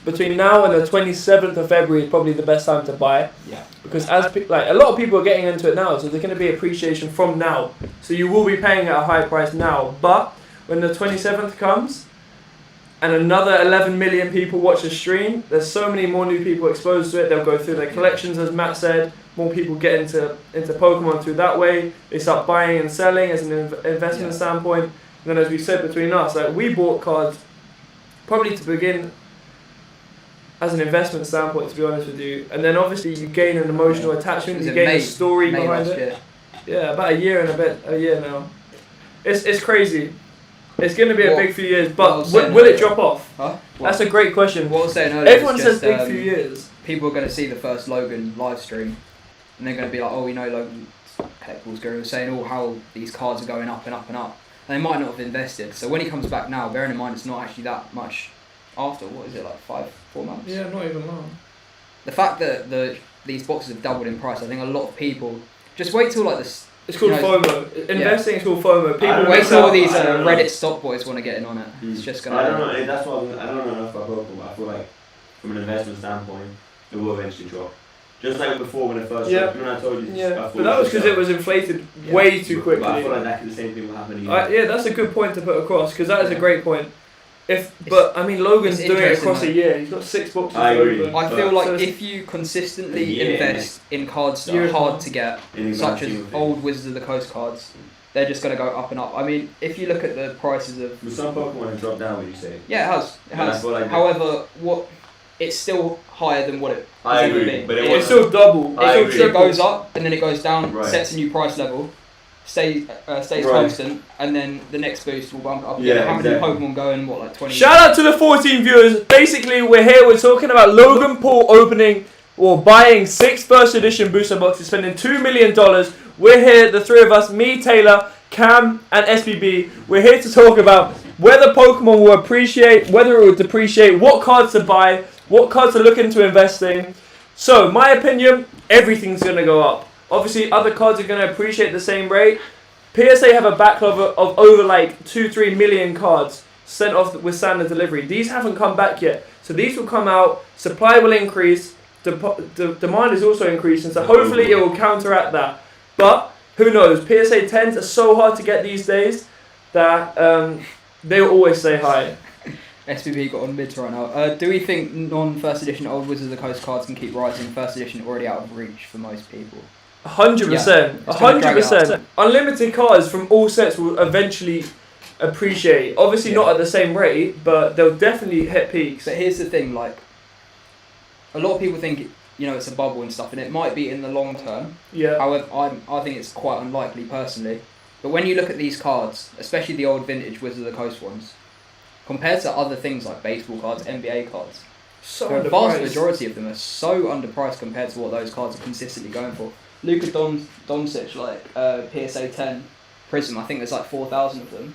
Speaker 1: between now and the 27th of February is probably the best time to buy.
Speaker 4: Yeah.
Speaker 1: Because like a lot of people are getting into it now, so there's going to be appreciation from now. So you will be paying at a high price now. But when the 27th comes, and another 11 million people watch the stream, there's so many more new people exposed to it. They'll go through their collections, as Matt said. More people get into Pokemon through that way. They start buying and selling as an investment standpoint. And then, as we said between us, like we bought cards probably to begin as an investment standpoint, to be honest with you. And then obviously you gain an emotional attachment.
Speaker 4: Was
Speaker 1: You
Speaker 4: it
Speaker 1: gain a
Speaker 4: May-
Speaker 1: story
Speaker 4: May
Speaker 1: behind
Speaker 4: last
Speaker 1: it.
Speaker 4: year?
Speaker 1: Yeah, about a year now. It's crazy. It's going to be a big few years, but will it drop off?
Speaker 4: Huh?
Speaker 1: That's a great question.
Speaker 4: What I was saying earlier.
Speaker 1: Everyone
Speaker 4: was
Speaker 1: says
Speaker 4: just,
Speaker 1: big few years.
Speaker 4: People are going to see the first Logan live stream, and they're going to be like, "Oh, we know Logan collectibles guru was saying, how these cards are going up and up and up." And they might not have invested. So when he comes back now, bearing in mind it's not actually that much after. What is it, like 4 months?
Speaker 1: Yeah, not even long.
Speaker 4: The fact that these boxes have doubled in price, I think a lot of people just wait till like this.
Speaker 1: It's called FOMO. Investing is called FOMO. People
Speaker 4: Wait
Speaker 1: miss
Speaker 4: till all
Speaker 1: out.
Speaker 4: these Reddit stock boys want to get in on it. It's just gonna.
Speaker 3: I don't know. That's why I don't know enough about Pokemon. But I feel like from an investment standpoint, it will eventually drop. Just like before when it first dropped. You know, I told you.
Speaker 1: Yeah, but that was because it was inflated way too quickly.
Speaker 3: But I feel like that the same thing will happen again.
Speaker 1: Yeah, that's a good point to put across because that is a great point. But I mean, Logan's
Speaker 4: it's
Speaker 1: doing it
Speaker 4: interesting,
Speaker 1: across
Speaker 4: though.
Speaker 1: a year. He's got 6 boxes
Speaker 3: I agree.
Speaker 1: open.
Speaker 4: I feel
Speaker 1: So
Speaker 4: like
Speaker 1: it's-
Speaker 4: if you consistently
Speaker 3: Yeah,
Speaker 4: invest in cards that
Speaker 1: Years
Speaker 4: are hard
Speaker 1: on.
Speaker 4: to get,
Speaker 3: In
Speaker 4: such as
Speaker 3: exactly.
Speaker 4: old Wizards of the Coast cards, they're just going to go up and up. I mean, if you look at the prices of...
Speaker 3: But some Pokemon have dropped down, would you say?
Speaker 4: Yeah, it has. It
Speaker 3: Yeah,
Speaker 4: has.
Speaker 3: I feel like that.
Speaker 4: However, it's still higher than what it
Speaker 3: I
Speaker 4: has ever
Speaker 3: agree,
Speaker 4: been.
Speaker 3: but it
Speaker 1: It's
Speaker 3: wasn't.
Speaker 1: still double.
Speaker 3: I
Speaker 1: It's
Speaker 3: agree.
Speaker 1: still
Speaker 4: It
Speaker 1: triple.
Speaker 4: goes up and then it goes down,
Speaker 3: Right.
Speaker 4: sets a new price level, stays
Speaker 3: Right.
Speaker 4: constant, and then the next boost will bump it up again.
Speaker 3: Yeah,
Speaker 4: How many
Speaker 3: exactly.
Speaker 4: Pokemon going? What, like 20?
Speaker 1: Shout out to the 14 viewers. Basically, we're talking about Logan Paul opening or buying 6 first edition booster boxes, spending $2 million. We're here, the three of us, me, Taylor, Cam, and SBB. We're here to talk about whether Pokemon will appreciate, whether it will depreciate, what cards to buy, what cards to look into investing. So, my opinion, everything's going to go up. Obviously, other cards are going to appreciate the same rate. PSA have a backlog of over like 2-3 million cards sent off with standard delivery. These haven't come back yet. So these will come out, supply will increase, demand is also increasing, so hopefully it will counteract that. But, who knows, PSA 10s are so hard to get these days that they'll always say hi.
Speaker 4: SPB got on mids right now. Do we think non-first edition old Wizards of the Coast cards can keep rising? First edition already out of reach for most people.
Speaker 1: 100%.
Speaker 4: It's gonna drag it
Speaker 1: 100%. Unlimited cards from all sets will eventually appreciate. Obviously not at the same rate, but they'll definitely hit peaks.
Speaker 4: But here's the thing, like, a lot of people think, it's a bubble and stuff, and it might be in the long term.
Speaker 1: Yeah.
Speaker 4: However, I think it's quite unlikely personally. But when you look at these cards, especially the old vintage Wizards of the Coast ones, compared to other things like baseball cards, NBA cards,
Speaker 1: So
Speaker 4: the vast
Speaker 1: underpriced.
Speaker 4: majority of them are so underpriced compared to what those cards are consistently going for. Luka Doncic, like PSA 10 Prism, I think there's like 4,000 of them,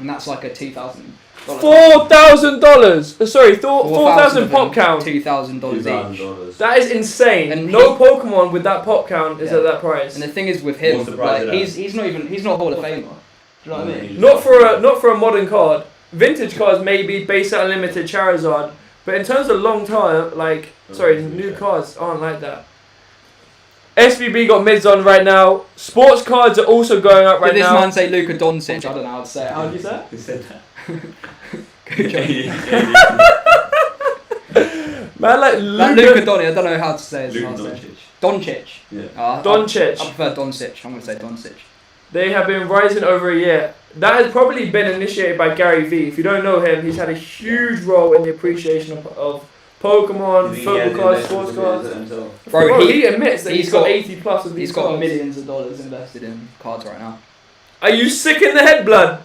Speaker 4: and that's like a $2,000.
Speaker 1: $4,000. Sorry, 4,000 pop count.
Speaker 4: $2,000 each.
Speaker 1: That is insane.
Speaker 4: And
Speaker 1: no Pokemon with that pop count is
Speaker 4: Yeah.
Speaker 1: at that price.
Speaker 4: And the thing is with him,
Speaker 3: What's the price of
Speaker 4: like,
Speaker 3: that?
Speaker 4: he's not a Hall of Famer. Do you know what I mean?
Speaker 1: Not for a modern card. Vintage cards maybe base at unlimited Charizard, But in terms of long term, like, new cards aren't like that. SVB got mids on right now. Sports cards are also going up right
Speaker 4: Did this
Speaker 1: now.
Speaker 4: man say Luka Doncic? I don't know how to say it. How do you say it?
Speaker 3: Who said that?
Speaker 4: Good job.
Speaker 1: Man, like
Speaker 4: Luka Doncic, I don't know how to say his
Speaker 3: Luka
Speaker 4: last name.
Speaker 3: Doncic.
Speaker 4: Doncic.
Speaker 3: Yeah.
Speaker 1: Doncic.
Speaker 4: I prefer Doncic. I'm going to say Doncic.
Speaker 1: They have been rising over a year. That has probably been initiated by Gary Vee. If you don't know him, he's had a huge role in the appreciation of Pokemon, football cards, sports cards.
Speaker 4: Bro,
Speaker 1: he admits that he's got 80 plus of these
Speaker 4: He's got
Speaker 1: cards.
Speaker 4: millions of dollars invested in cards right now.
Speaker 1: Are you sick in the head, blood?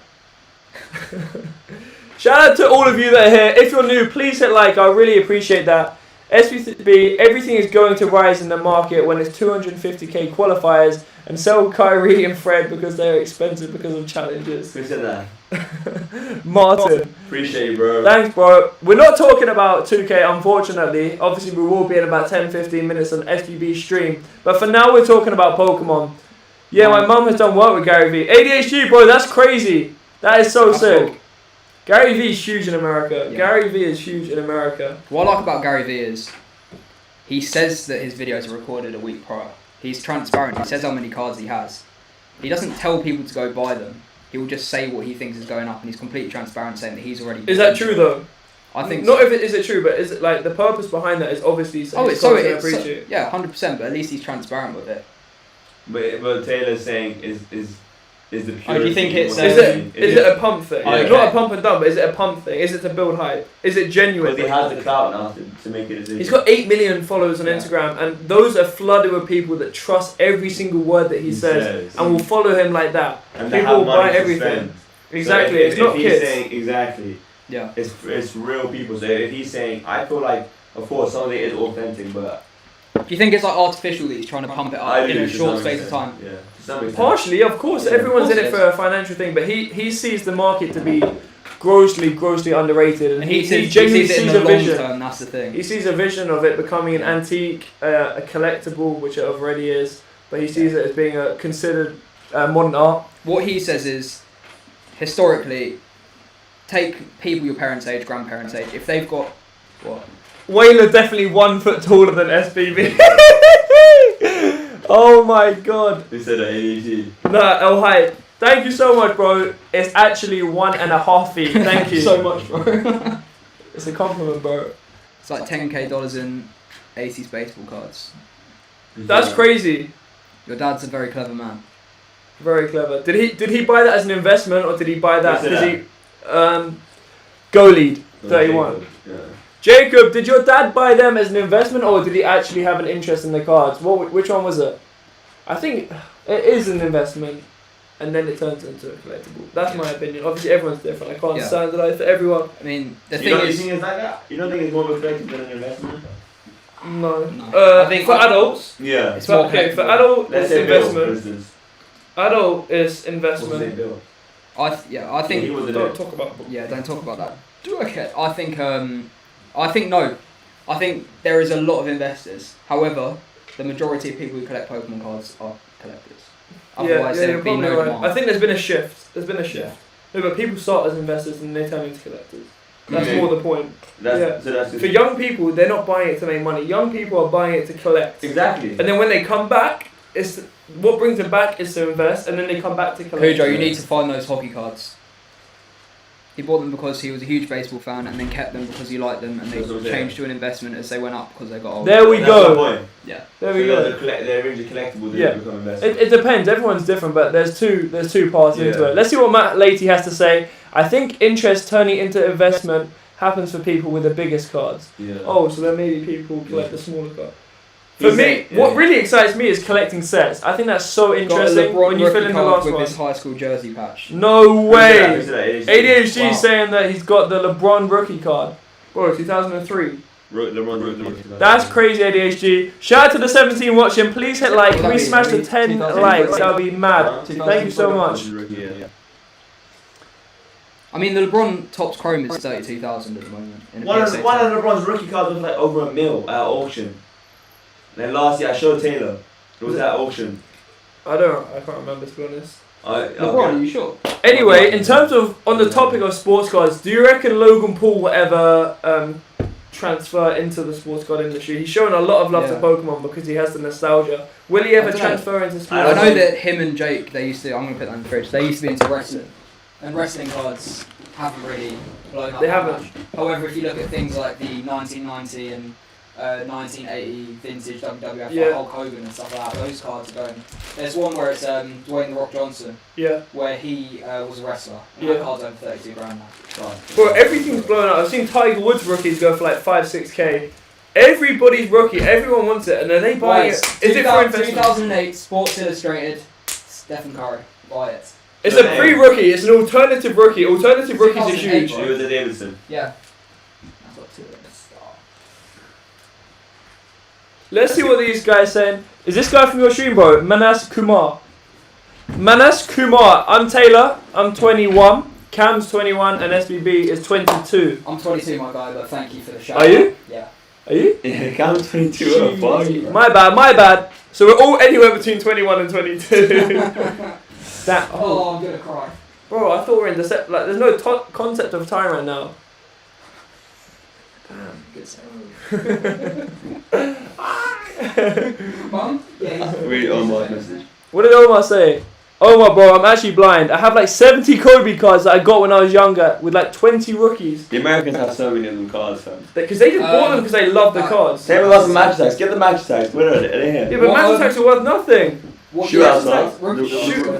Speaker 1: Shout out to all of you that are here. If you're new, please hit like. I really appreciate that. SVB, everything is going to rise in the market when it's 250k qualifiers, and sell Kyrie and Fred because they're expensive because of challenges.
Speaker 3: Who said that?
Speaker 1: Martin.
Speaker 3: Appreciate you, bro.
Speaker 1: Thanks, bro. We're not talking about 2K, unfortunately. Obviously, we will be in about 10-15 minutes on SVB stream. But for now, we're talking about Pokemon. Yeah, my mum has done work with Gary Vee. ADHD, bro, that's crazy. That is so sick.
Speaker 4: Cool.
Speaker 1: Gary Vee is huge in America.
Speaker 4: Yeah.
Speaker 1: Gary Vee is huge in America.
Speaker 4: What I like about Gary Vee is he says that his videos are recorded a week prior. He's transparent. He says how many cards he has. He doesn't tell people to go buy them. He will just say what he thinks is going up, and he's completely transparent, saying that he's already.
Speaker 1: Is that true though?
Speaker 4: I think
Speaker 1: not
Speaker 4: so.
Speaker 1: if it is it true, but is it like the purpose behind that is obviously
Speaker 4: Yeah, 100%. But at least he's transparent with it.
Speaker 3: But Taylor's saying is the pure.
Speaker 4: Do you think it's
Speaker 1: Is it a pump thing?
Speaker 3: Okay.
Speaker 1: Not a pump and dump, but is it a pump thing? Is it to build hype? Is it genuine?
Speaker 3: Because he has the clout now to make it a decision.
Speaker 1: He's got 8 million followers on Instagram, and those are flooded with people that trust every single word that he says and will follow him like that.
Speaker 3: And
Speaker 1: People will buy everything. Exactly,
Speaker 3: So
Speaker 1: it's not
Speaker 3: he's
Speaker 1: kids.
Speaker 3: saying, exactly.
Speaker 4: Yeah.
Speaker 3: It's real people. So if he's saying, I feel like, of course, some of it is authentic, but
Speaker 4: Do you think it's like artificial that he's trying to pump it up in a short space of time?
Speaker 3: Yeah, to some extent.
Speaker 1: Partially, of course,
Speaker 3: Yeah,
Speaker 1: everyone's
Speaker 4: of
Speaker 1: in
Speaker 4: course
Speaker 1: it
Speaker 4: it
Speaker 1: for a financial thing, but he sees the market to be grossly underrated, and he genuinely
Speaker 4: sees it in
Speaker 1: sees
Speaker 4: the
Speaker 1: a
Speaker 4: long
Speaker 1: vision.
Speaker 4: term. That's the thing.
Speaker 1: He sees a vision of it becoming an antique, a collectible, which it already is, but he sees it as being a considered modern art.
Speaker 4: What he says is, historically, take people your parents' age, grandparents' age. If they've got what?
Speaker 1: Whaler definitely 1 foot taller than SBB. Oh my god.
Speaker 3: Who said that? ADG.
Speaker 1: Nah, oh hi. Thank you so much, bro. It's actually 1.5 feet. Thank you so much, bro. It's a compliment, bro.
Speaker 4: It's like $10K in 80s baseball cards.
Speaker 1: That's crazy.
Speaker 4: Your dad's a very clever man.
Speaker 1: Very clever. Did he buy that as an investment, or did he buy that
Speaker 3: What's
Speaker 1: because he Go Lead 31.
Speaker 3: Yeah.
Speaker 1: Jacob, did your dad buy them as an investment, or did he actually have an interest in the cards? Which one was it? I think it is an investment, and then it turns into a collectible. That's my opinion. Obviously, everyone's different. I can't standardize for everyone.
Speaker 4: I mean, the
Speaker 3: You
Speaker 4: thing
Speaker 3: don't
Speaker 4: is,
Speaker 3: think it's like that? You don't think it's more of a collectible than an investment?
Speaker 1: No.
Speaker 4: No. I think
Speaker 1: for adults.
Speaker 3: Yeah.
Speaker 4: It's more
Speaker 1: Okay, for
Speaker 4: collectible.
Speaker 1: adult,
Speaker 3: Let's
Speaker 1: it's
Speaker 3: say Bill, for
Speaker 1: investment.
Speaker 3: instance.
Speaker 1: Adult is
Speaker 3: What's his name,
Speaker 1: investment.
Speaker 3: Bill?
Speaker 4: I
Speaker 3: He
Speaker 4: think
Speaker 3: was a
Speaker 1: Don't talk about.
Speaker 4: don't talk about that. Okay, I think no. I think there is a lot of investors. However, the majority of people who collect Pokemon cards are collectors. Otherwise, there
Speaker 1: you're
Speaker 4: would be
Speaker 1: probably
Speaker 4: no
Speaker 1: right.
Speaker 4: demand.
Speaker 1: I think there's been a shift. No, but people start as investors and they turn into collectors. That's
Speaker 3: Okay.
Speaker 1: more the point.
Speaker 3: So that's
Speaker 1: For young people, they're not buying it to make money. Young people are buying it to collect.
Speaker 3: exactly.
Speaker 1: And then when they come back, it's what brings them back is to invest, and then they come back to collect.
Speaker 4: Cujo, you need to find those hockey cards. He bought them because he was a huge baseball fan, and then kept them because he liked them, and they
Speaker 3: That's what I'm saying.
Speaker 4: changed to an investment as they went up because they got older.
Speaker 1: There we
Speaker 3: That's
Speaker 1: go.
Speaker 3: the point.
Speaker 4: Yeah.
Speaker 1: There we go.
Speaker 3: They're originally collectible, they
Speaker 1: Yeah.
Speaker 3: become investors.
Speaker 1: It depends. Everyone's different, but there's two parts into
Speaker 3: Yeah.
Speaker 1: it. Let's see what Matt Leahy has to say. I think interest turning into investment happens for people with the biggest cards.
Speaker 3: Yeah.
Speaker 1: Oh, so then maybe people collect the smaller cards. For
Speaker 3: He's
Speaker 1: me,
Speaker 3: saying-
Speaker 1: what
Speaker 3: yeah.
Speaker 1: really excites me is collecting sets. I think that's so
Speaker 4: Got a
Speaker 1: interesting
Speaker 4: LeBron
Speaker 1: when you fill
Speaker 4: rookie
Speaker 1: in the
Speaker 4: card
Speaker 1: last
Speaker 4: with
Speaker 1: one.
Speaker 4: his high school jersey patch.
Speaker 1: No way!
Speaker 3: Who said that?
Speaker 1: ADHD
Speaker 4: Wow.
Speaker 1: saying that he's got the LeBron rookie card. Bro, 2003.
Speaker 3: LeBron rookie.
Speaker 1: That's crazy, ADHD. Shout out to the 17 watching. Please hit like. Can we smash the 10 likes? That'll be mad. Thank you so much.
Speaker 3: Yeah.
Speaker 4: I mean, the LeBron Topps Chrome is 32,000 at the moment. In a
Speaker 3: One
Speaker 4: PSA
Speaker 3: of LeBron's rookie cards was like over $1 million at auction. Then last year I showed Taylor. It was at auction.
Speaker 1: I can't remember, to be honest.
Speaker 4: LeBron, are you sure?
Speaker 1: Anyway, in terms of, on the topic of sports cards, do you reckon Logan Paul will ever transfer into the sports card industry? He's showing a lot of love to
Speaker 4: Yeah.
Speaker 1: Pokemon because he has the nostalgia. Will he ever
Speaker 4: I don't
Speaker 1: transfer into sports?
Speaker 4: I know that him and Jake, I'm going to put that in the fridge, they used to be into wrestling. And wrestling cards haven't really blown up
Speaker 1: They
Speaker 4: that
Speaker 1: haven't.
Speaker 4: much. However, if you look at things like the 1990 and 1980 vintage WWF,
Speaker 1: Yeah.
Speaker 4: like Hulk Hogan and stuff like that, those cards are going. There's one where it's Dwayne The Rock Johnson,
Speaker 1: Yeah.
Speaker 4: where he was a wrestler. And
Speaker 1: Yeah.
Speaker 4: that card's over 32 grand now.
Speaker 1: Bro, everything's blown up. I've seen Tiger Woods rookies go for like 5-6k. Everybody's rookie. Everyone wants it, and then they buy it. Is it for investment?
Speaker 4: 2008 Sports Illustrated, Stephen Curry. Buy it.
Speaker 1: It's a pre-rookie. It's an alternative rookie. Alternative rookies are
Speaker 4: 2008,
Speaker 1: huge.
Speaker 4: bro.
Speaker 3: It was a Davidson.
Speaker 4: Yeah. That's what two of them.
Speaker 1: Let's see what these guys saying. Is this guy from your stream, bro? Manas Kumar. Manas Kumar. I'm Taylor. I'm 21. Cam's 21 and SBB is 22.
Speaker 4: I'm 22, my guy, but thank you for the shout.
Speaker 1: Are you?
Speaker 4: Yeah.
Speaker 1: Are you?
Speaker 3: Yeah, Cam's 22. What the fuck?
Speaker 1: My bad. So we're all anywhere between 21 and 22. That.
Speaker 4: Oh, I'm gonna cry.
Speaker 1: Bro, I thought we were in the set. Like, there's no concept of time right now. Damn.
Speaker 4: Good save. Mum? Yeah.
Speaker 3: Read Omar's message.
Speaker 1: What did Omar say? Omar, bro, I'm actually blind. I have like 70 Kobe cards that I got when I was younger with like 20 rookies.
Speaker 3: The Americans have so many of them cards, fam.
Speaker 1: Because they just bought them because they love the cards.
Speaker 3: Same with us and match tags. Get the match tags. Where are they? Are they here?
Speaker 1: Yeah, but magic tags are worth nothing.
Speaker 3: Shootouts, no?
Speaker 4: Rookie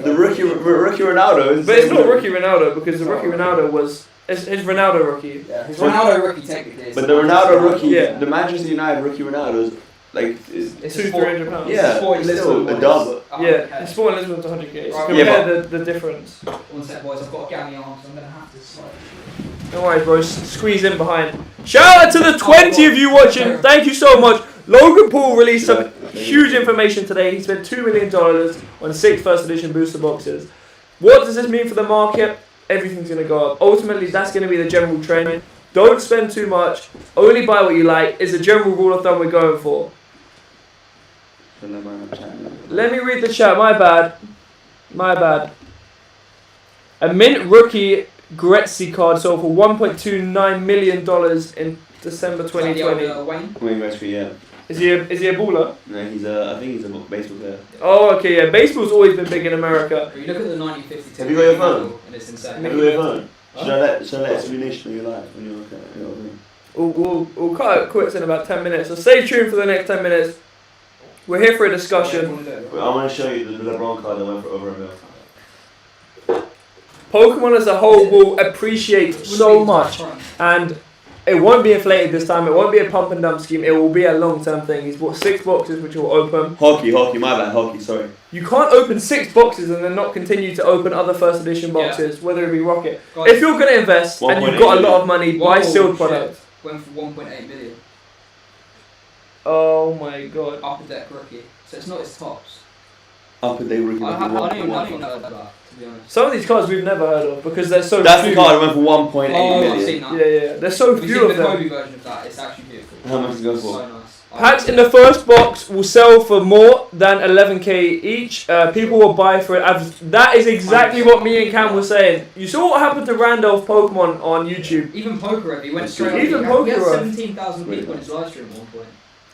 Speaker 3: The rookie Ronaldo is.
Speaker 1: But it's not rookie Ronaldo because the rookie Ronaldo was his Ronaldo rookie.
Speaker 4: Yeah, his Ronaldo rookie technically is.
Speaker 3: But the Ronaldo rookie,
Speaker 1: Yeah.
Speaker 3: the Manchester United rookie Ronaldo is like
Speaker 4: It's
Speaker 1: Two,
Speaker 4: a sport.
Speaker 1: £300.
Speaker 3: yeah,
Speaker 4: Sporting
Speaker 3: it's still
Speaker 4: Lisbon
Speaker 3: a double.
Speaker 4: Oh,
Speaker 1: Yeah,
Speaker 4: okay.
Speaker 1: it's Sporting Lisbon to 100k. So
Speaker 4: Right.
Speaker 1: compare
Speaker 3: Yeah,
Speaker 1: the difference.
Speaker 4: One sec, boys. I've got a gammy arm, so I'm gonna have to slide.
Speaker 1: No worries, bro. Squeeze in behind. Shout out to the 20 of you watching. Thank you so much. Logan Paul released some huge information today. He spent $2 million on 6 first edition booster boxes. What does this mean for the market? Everything's going to go up. Ultimately, that's going to be the general trend. Don't spend too much. Only buy what you like is the general rule of thumb we're going for. Let me read the chat. My bad. A mint rookie Gretzky card sold for $1.29 million in December 2020.
Speaker 4: Wayne?
Speaker 3: Wayne Gretzky, yeah.
Speaker 1: Is he a baller?
Speaker 3: No, I think he's a baseball player.
Speaker 1: Oh, okay, yeah. Baseball's always been big in America.
Speaker 4: You look at the 1952.
Speaker 3: Have you got your phone?
Speaker 4: And it's insane.
Speaker 3: Have you got your phone? Should I let SB know your life when you're okay?
Speaker 1: We'll cut it quick in about 10 minutes. So stay tuned for the next 10 minutes. We're here for a discussion.
Speaker 3: I want to show you the LeBron card that went for over a mil.
Speaker 1: Pokemon as a whole will appreciate so much, and it won't be inflated this time. It won't be a pump and dump scheme. It will be a long-term thing. He's bought 6 boxes which will open.
Speaker 3: Hockey, my bad, hockey, sorry.
Speaker 1: You can't open 6 boxes and then not continue to open other first edition boxes, whether it be Rocket.
Speaker 4: Guys,
Speaker 1: If you're going to invest and you've got a lot of money, buy sealed products.
Speaker 4: went for 1.8 million.
Speaker 1: Oh my god.
Speaker 4: Upper deck rookie. So it's not his tops.
Speaker 3: Upper day rookie.
Speaker 4: I don't even know that, to be honest.
Speaker 1: Some of these cards we've never heard of because they're so
Speaker 3: That's
Speaker 1: few.
Speaker 3: the card that went for 1.8
Speaker 4: Oh,
Speaker 3: million.
Speaker 4: I've seen that.
Speaker 1: Yeah. There's so
Speaker 4: We've
Speaker 1: few
Speaker 4: seen
Speaker 1: of
Speaker 4: the
Speaker 1: them.
Speaker 4: Kobe version of that. It's actually beautiful.
Speaker 3: How much does it go for?
Speaker 4: So nice.
Speaker 1: Packs in the first box will sell for more than 11k each. People will buy for it. That is exactly what me and Cam were saying. You saw what happened to Randolph Pokemon on YouTube.
Speaker 4: Even Pokerev, he went straight up.
Speaker 1: Even
Speaker 4: He had
Speaker 1: Pokerev.
Speaker 4: 17,000 people in his live stream at one point.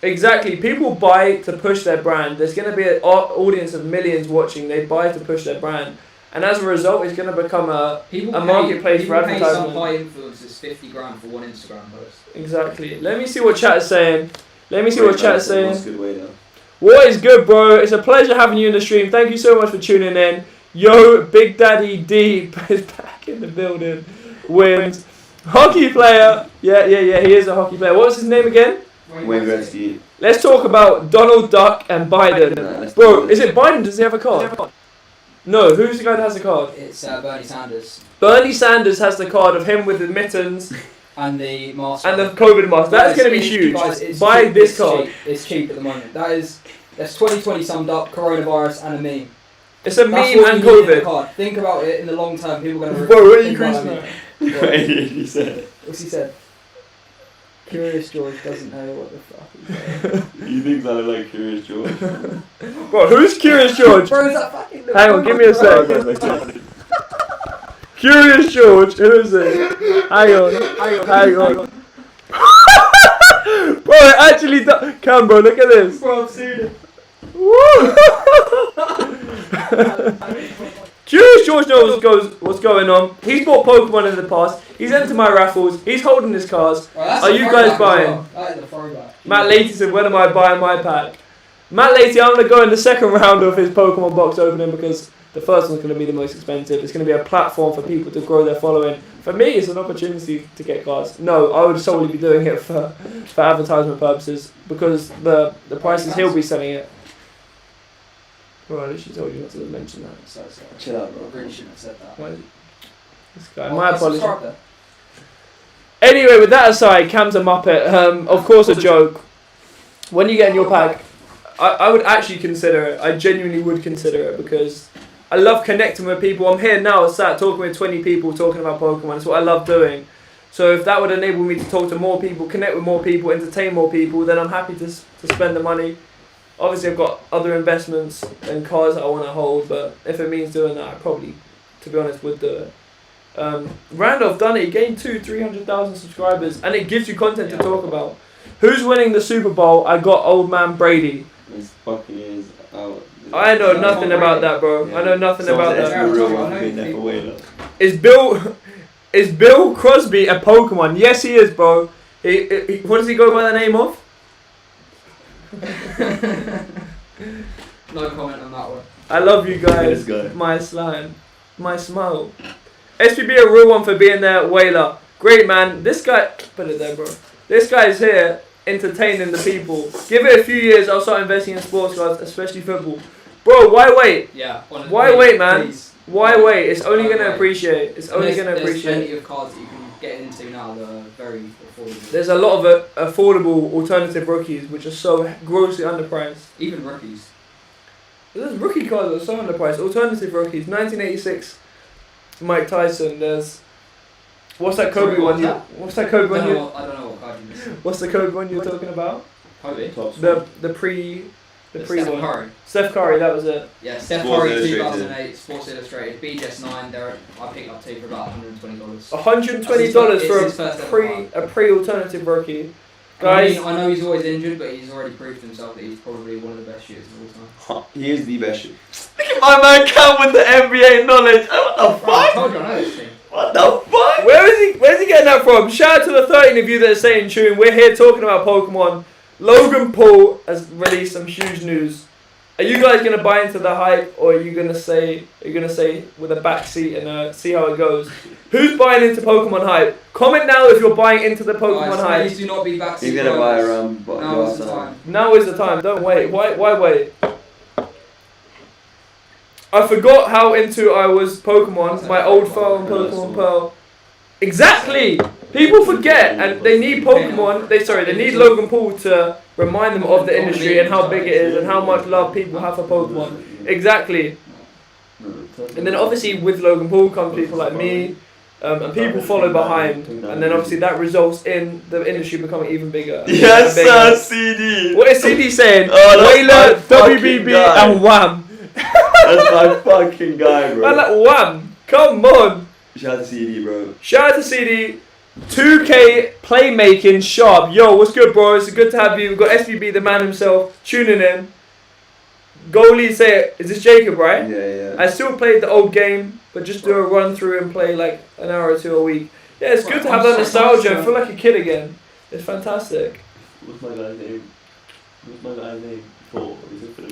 Speaker 1: Exactly. People buy to push their brand. There's going to be an audience of millions watching. They buy to push their brand. And as a result, it's going to become a marketplace for
Speaker 4: advertising. People pay some
Speaker 1: advertisement.
Speaker 4: high influencers 50 grand for one Instagram post.
Speaker 1: Exactly. Let me see what chat is saying. What chat is saying.
Speaker 3: That's a good way though.
Speaker 1: What is good, bro? It's a pleasure having you in the stream. Thank you so much for tuning in. Yo, Big Daddy D is back in the building. Wins. Hockey player. Yeah, he is a hockey player. What was his name again?
Speaker 3: Wayne Gretzky.
Speaker 1: Let's talk about Donald Duck and Biden. Bro, is it Biden? Does he have a card? No, who's the guy that has the card?
Speaker 4: It's Bernie Sanders.
Speaker 1: Bernie Sanders has the card of him with the mittens
Speaker 4: And the mask.
Speaker 1: and the COVID mask. That's going to be huge. Buy this card.
Speaker 4: It's cheap at the moment. That's 2020 summed up, coronavirus and a meme.
Speaker 1: It's a
Speaker 4: That's
Speaker 1: meme
Speaker 4: what
Speaker 1: and
Speaker 4: you need in a
Speaker 1: COVID.
Speaker 4: card. Think about it in the long term. People are going to.
Speaker 1: Bro, what are you cruising at?
Speaker 3: Wait, he said.
Speaker 4: What's he said? Curious George doesn't know what the fuck he's saying.
Speaker 3: You think I look like Curious George?
Speaker 1: Bro, who's Curious George?
Speaker 4: Bro, is that fucking...
Speaker 1: Hang on, give me a sec. Curious George, who is it? Hang on. actually done. Cam, bro, look at this.
Speaker 3: Bro, I've seen it.
Speaker 1: Woo! Curious George knows what's going on. He's bought Pokemon in the past. He's into my raffles. He's holding his cards.
Speaker 4: Well,
Speaker 1: Are you guys buying?
Speaker 4: That is a throwback.
Speaker 1: Matt Leahy said, when am I buying my pack? Matt Leahy, I'm going to go in the second round of his Pokemon box opening because the first one's going to be the most expensive. It's going to be a platform for people to grow their following. For me, it's an opportunity to get cards. No, I would solely be doing it for advertisement purposes because the prices he'll be selling it. Bro, I literally told you not to mention that.
Speaker 4: So sorry.
Speaker 3: Chill out, bro.
Speaker 4: I really shouldn't have said that.
Speaker 1: Why- This guy,
Speaker 4: Well,
Speaker 1: my
Speaker 4: it's a
Speaker 1: apologies.
Speaker 4: start there.
Speaker 1: Anyway, with that aside, Cam's a muppet. Of course, a joke. When you get in your pack, I would actually consider it. I genuinely would consider it because I love connecting with people. I'm here now, sat talking with 20 people, talking about Pokemon. It's what I love doing. So if that would enable me to talk to more people, connect with more people, entertain more people, then I'm happy to spend the money. Obviously, I've got other investments and cars that I want to hold, but if it means doing that, I probably, to be honest, would do it. Randolph done it. He gained 300,000 subscribers, and it gives you content to talk about. Who's winning the Super Bowl? I got old man Brady.
Speaker 3: His fucking ears out.
Speaker 1: I know nothing about that, bro. I know nothing about
Speaker 3: That's
Speaker 1: that.
Speaker 3: the real one. Been there for way long.
Speaker 1: Is Bill Crosby a Pokemon? Yes, he is, bro. He what does he go by the name of?
Speaker 4: No comment on that one.
Speaker 1: I love you guys.
Speaker 3: This guy.
Speaker 1: My slime. My smile. SPB a real one for being there, Whaler. Great man. This guy, put it there, bro. This guy's here entertaining the people. Give it a few years, I'll start investing in sports cards, especially football. Bro, why wait?
Speaker 4: Yeah. Honestly,
Speaker 1: Why wait, man?
Speaker 4: please.
Speaker 1: Why wait? It's only
Speaker 4: Why
Speaker 1: gonna
Speaker 4: wait?
Speaker 1: appreciate. It's only
Speaker 4: There's
Speaker 1: gonna
Speaker 4: plenty
Speaker 1: appreciate.
Speaker 4: of cards that you can get into now that are very affordable.
Speaker 1: There's a lot of affordable alternative rookies which are so grossly underpriced.
Speaker 4: Even rookies.
Speaker 1: There's rookie cards that are so underpriced. Alternative rookies. 1986 Mike Tyson. There's what's that Kobe
Speaker 4: Sorry,
Speaker 1: one?
Speaker 4: what's that?
Speaker 1: What's that Kobe one?
Speaker 4: I don't know what card you missed.
Speaker 1: What's the Kobe one you're talking about?
Speaker 4: Kobe.
Speaker 1: The pre
Speaker 4: Steph
Speaker 1: one.
Speaker 4: Curry.
Speaker 1: Steph Curry. That was it.
Speaker 4: Yeah, Steph
Speaker 3: Sports
Speaker 4: Curry
Speaker 3: Illustrated.
Speaker 4: 2008, Sports Illustrated, BGS 9, I picked up two for about $120.
Speaker 1: $120
Speaker 4: It's
Speaker 1: for
Speaker 4: his first ever
Speaker 1: a pre alternative rookie.
Speaker 4: I
Speaker 1: Guys,
Speaker 4: mean, I know he's always injured, but he's already proved himself that he's probably one of the best shooters of all time.
Speaker 3: He is the best shit. Look at my man Cam with the NBA knowledge. What the
Speaker 4: I
Speaker 3: fuck?
Speaker 4: told you I know this thing.
Speaker 3: What the fuck?
Speaker 1: where's he getting that from? Shout out to the 13 of you that are staying tuned. We're here talking about Pokemon. Logan Paul has released some huge news. Are you guys gonna buy into the hype, or are you gonna say with a backseat and see how it goes? Who's buying into Pokemon hype? Comment now if you're buying into the Pokemon
Speaker 4: Guys,
Speaker 1: hype.
Speaker 4: please do not be backseat
Speaker 3: He's gonna buy
Speaker 4: drivers.
Speaker 3: around.
Speaker 4: Now is the time.
Speaker 1: Now is the time. Don't wait. Why wait? I forgot how into I was Pokemon. My old phone, Pokemon Pearl. Exactly. People forget, and they need Pokemon. They need Logan Paul to remind them of the industry and how big it is and how much love people have for Pokemon. Exactly. And then obviously with Logan Paul comes people like me, and people follow behind, and then obviously that results in the industry becoming even bigger. and
Speaker 3: Yes,
Speaker 1: bigger.
Speaker 3: sir, CD.
Speaker 1: What is CD saying?
Speaker 3: Oh, that's
Speaker 1: Whaler,
Speaker 3: my fucking
Speaker 1: WBB,
Speaker 3: guy.
Speaker 1: and Wham.
Speaker 3: That's my fucking guy, bro.
Speaker 1: I like Wham. Come on.
Speaker 3: Shout out to CD, bro.
Speaker 1: Shout out to CD. 2K playmaking sharp. Yo, what's good, bro? It's good to have you. We've got SBB, the man himself, tuning in. Goalie say, is this Jacob, right?
Speaker 3: Yeah.
Speaker 1: I still played the old game, but just do a run through and play like an hour or two a week. Yeah, it's good to have that nostalgia and feel like a kid again. It's fantastic.
Speaker 3: What's my guy's name? Paul.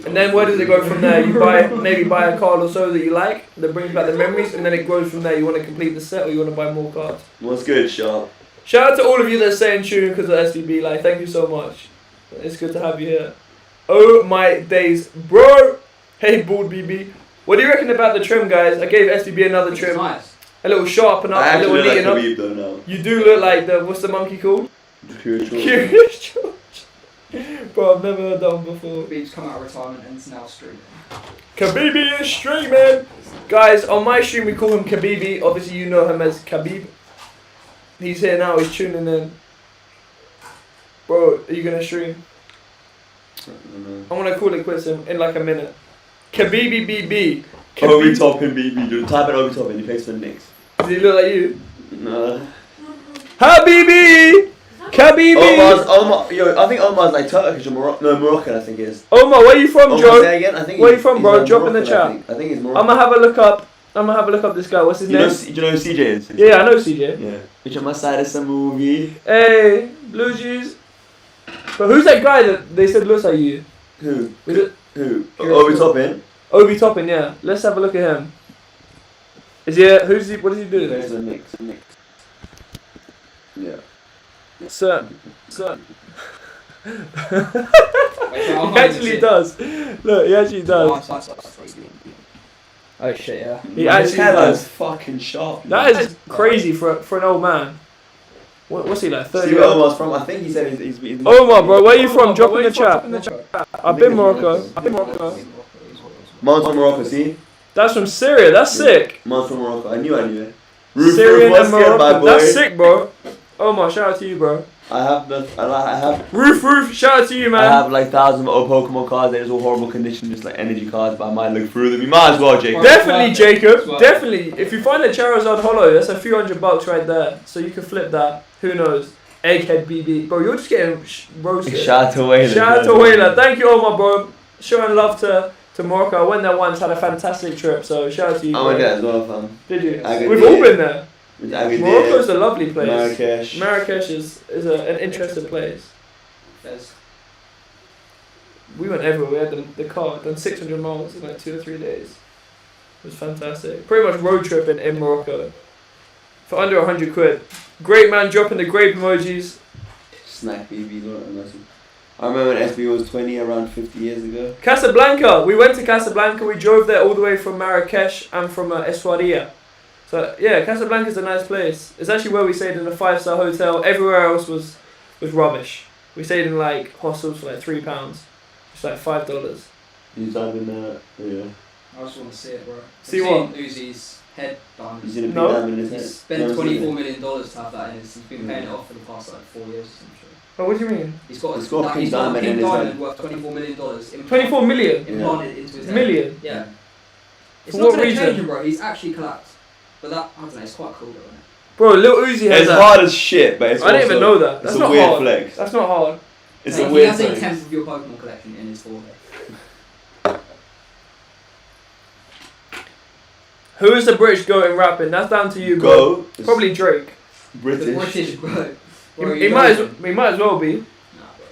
Speaker 1: And then where does it go from there? You maybe buy a card or so that you like, that brings back the memories, and then it grows from there. You want to complete the set or you want to buy more cards.
Speaker 3: What's good, Sharp?
Speaker 1: Shout out to all of you that are staying tuned because of SVB. Like, thank you so much. It's good to have you here. Oh my days, bro. Hey, Bald BB. What do you reckon about the trim, guys? I gave SVB another
Speaker 4: It's
Speaker 1: trim.
Speaker 4: nice.
Speaker 1: A little sharpen up,
Speaker 3: I
Speaker 1: a
Speaker 3: actually
Speaker 1: little
Speaker 3: look like
Speaker 1: neaten up.
Speaker 3: Khabib though now.
Speaker 1: You do look like what's the monkey called?
Speaker 3: Curious.
Speaker 1: Curious George. Bro, I've never heard that one before.
Speaker 4: Khabib's come out of retirement and is now streaming.
Speaker 1: Khabibi is streaming. Guys, on my stream we call him Khabibi. Obviously you know him as Khabib. He's here now, he's tuning in. Bro, are you gonna stream? I'm gonna call it quits in like a minute. Khabibi BB.
Speaker 3: Obi Toppin BB, dude. Type in Obi Toppin, he plays for the Knicks.
Speaker 1: Does he look like you?
Speaker 3: No.
Speaker 1: Habibi! Kabibi!
Speaker 3: Yo, I think Omar's like Turkish or Moroccan, I think it is.
Speaker 1: Omar, where you from,
Speaker 3: Omar,
Speaker 1: Joe?
Speaker 3: say again? I think
Speaker 1: Where
Speaker 3: he's-
Speaker 1: you from,
Speaker 3: he's,
Speaker 1: bro?
Speaker 3: like,
Speaker 1: Drop in the
Speaker 3: Moroccan,
Speaker 1: chat.
Speaker 3: I think he's
Speaker 1: I'm
Speaker 3: Moroccan.
Speaker 1: gonna have a look up. I'm gonna have a look up this guy. What's his
Speaker 3: Do
Speaker 1: name?
Speaker 3: you know who CJ is?
Speaker 1: Yeah, I know CJ.
Speaker 3: Yeah. Which on my side is some movie.
Speaker 1: Hey, Blue Jeans. But who's that guy that they said looks like you?
Speaker 3: Who?
Speaker 1: Was it
Speaker 3: Who?
Speaker 1: Curious
Speaker 3: Obi Toppin?
Speaker 1: Obi Toppin? Yeah. Let's have a look at him. Is he? Who's he? What does he do?
Speaker 3: There's a mix. Yeah.
Speaker 1: Sir.
Speaker 4: Wait,
Speaker 1: He actually does. Look, he actually does.
Speaker 4: Oh shit, yeah.
Speaker 1: He actually
Speaker 3: Keller's
Speaker 1: does.
Speaker 3: fucking sharp.
Speaker 1: That is crazy for an old man. What's he like? 30
Speaker 3: See where Omar's from? I think he said he's
Speaker 1: Omar, bro, where are you from? Drop in the chat. I've been Morocco.
Speaker 3: Man's from Morocco, see?
Speaker 1: That's from Syria. That's sick.
Speaker 3: Man's from Morocco. I knew it.
Speaker 1: Syrian
Speaker 3: what's
Speaker 1: and
Speaker 3: good, my
Speaker 1: Moroccan.
Speaker 3: boy?
Speaker 1: That's sick, bro. Omar, shout out to you, bro.
Speaker 3: I have
Speaker 1: Roof, shout out to you,
Speaker 3: I
Speaker 1: man.
Speaker 3: have like thousands of Pokemon cards. They're just all horrible condition, just like energy cards. But I might look through them. You might as well, Jacob.
Speaker 1: Definitely, Jacob. Definitely. If you find a Charizard Hollow, that's a few $100 right there. So you can flip that. Who knows? Egghead BB. Bro, you're just getting roasted.
Speaker 3: Shout out to Wayland.
Speaker 1: Shout out to Wayland. Thank you, Omar, bro. Showing love to Morocco. I went there once, had a fantastic trip. So shout out to you,
Speaker 3: I
Speaker 1: bro.
Speaker 3: went there as well, fam.
Speaker 1: Did you?
Speaker 3: Agadir.
Speaker 1: We've all been there.
Speaker 3: Agadir,
Speaker 1: Morocco's a lovely place.
Speaker 3: Marrakesh.
Speaker 1: Marrakesh is an interesting place. We went everywhere. We had the car, done 600 miles in like 2 or 3 days. It was fantastic. Pretty much road tripping in Morocco for under 100 quid. Great man dropping the grape emojis.
Speaker 3: Snack BB, I remember when SB was 20 around 50 years ago.
Speaker 1: Casablanca. We went to Casablanca. We drove there all the way from Marrakesh and from Essaouira. So yeah, Casablanca's a nice place. It's actually where we stayed in a 5-star hotel. Everywhere else was rubbish. We stayed in like hostels for like £3. It's like $5.
Speaker 3: You type in yeah.
Speaker 4: I just want to see it, bro.
Speaker 1: See what?
Speaker 4: Uzi's head
Speaker 3: You
Speaker 4: diamond.
Speaker 3: seen a big
Speaker 1: No.
Speaker 3: diamond in his
Speaker 4: He's
Speaker 3: head?
Speaker 4: spent
Speaker 3: Never seen
Speaker 4: $24
Speaker 3: it.
Speaker 4: million to have that in his. He's been paying it off for the past like 4 years or some shit.
Speaker 1: Oh, what do you mean?
Speaker 4: He's got a
Speaker 3: He's got a pink
Speaker 4: pink
Speaker 3: diamond in his
Speaker 4: diamond
Speaker 3: head.
Speaker 4: worth $24 million.
Speaker 1: 24 million?
Speaker 4: Implanted into his head.
Speaker 1: Million?
Speaker 4: Yeah. It's
Speaker 1: For
Speaker 4: not
Speaker 1: what
Speaker 4: going to
Speaker 1: reason?
Speaker 4: change him, bro. He's actually collapsed. But that, I don't know, it's quite cool though, isn't it?
Speaker 1: Bro, Lil Uzi has
Speaker 3: It's
Speaker 1: that.
Speaker 3: hard as shit, but it's
Speaker 1: I didn't even know that.
Speaker 3: It's
Speaker 1: That's
Speaker 3: a
Speaker 1: not
Speaker 3: weird
Speaker 1: hard.
Speaker 3: flex.
Speaker 1: That's not hard.
Speaker 3: It's
Speaker 4: Like,
Speaker 3: a
Speaker 4: he
Speaker 3: weird
Speaker 4: has a
Speaker 3: flex.
Speaker 4: tenth of your Pokemon collection in his forehead.
Speaker 1: Who is the British goat in rapping? That's down to you, bro.
Speaker 3: Go.
Speaker 1: Probably Drake.
Speaker 4: The
Speaker 3: British.
Speaker 4: British, bro. Bro,
Speaker 1: He
Speaker 4: you
Speaker 1: might
Speaker 4: know
Speaker 1: as well be.
Speaker 4: Nah, bro.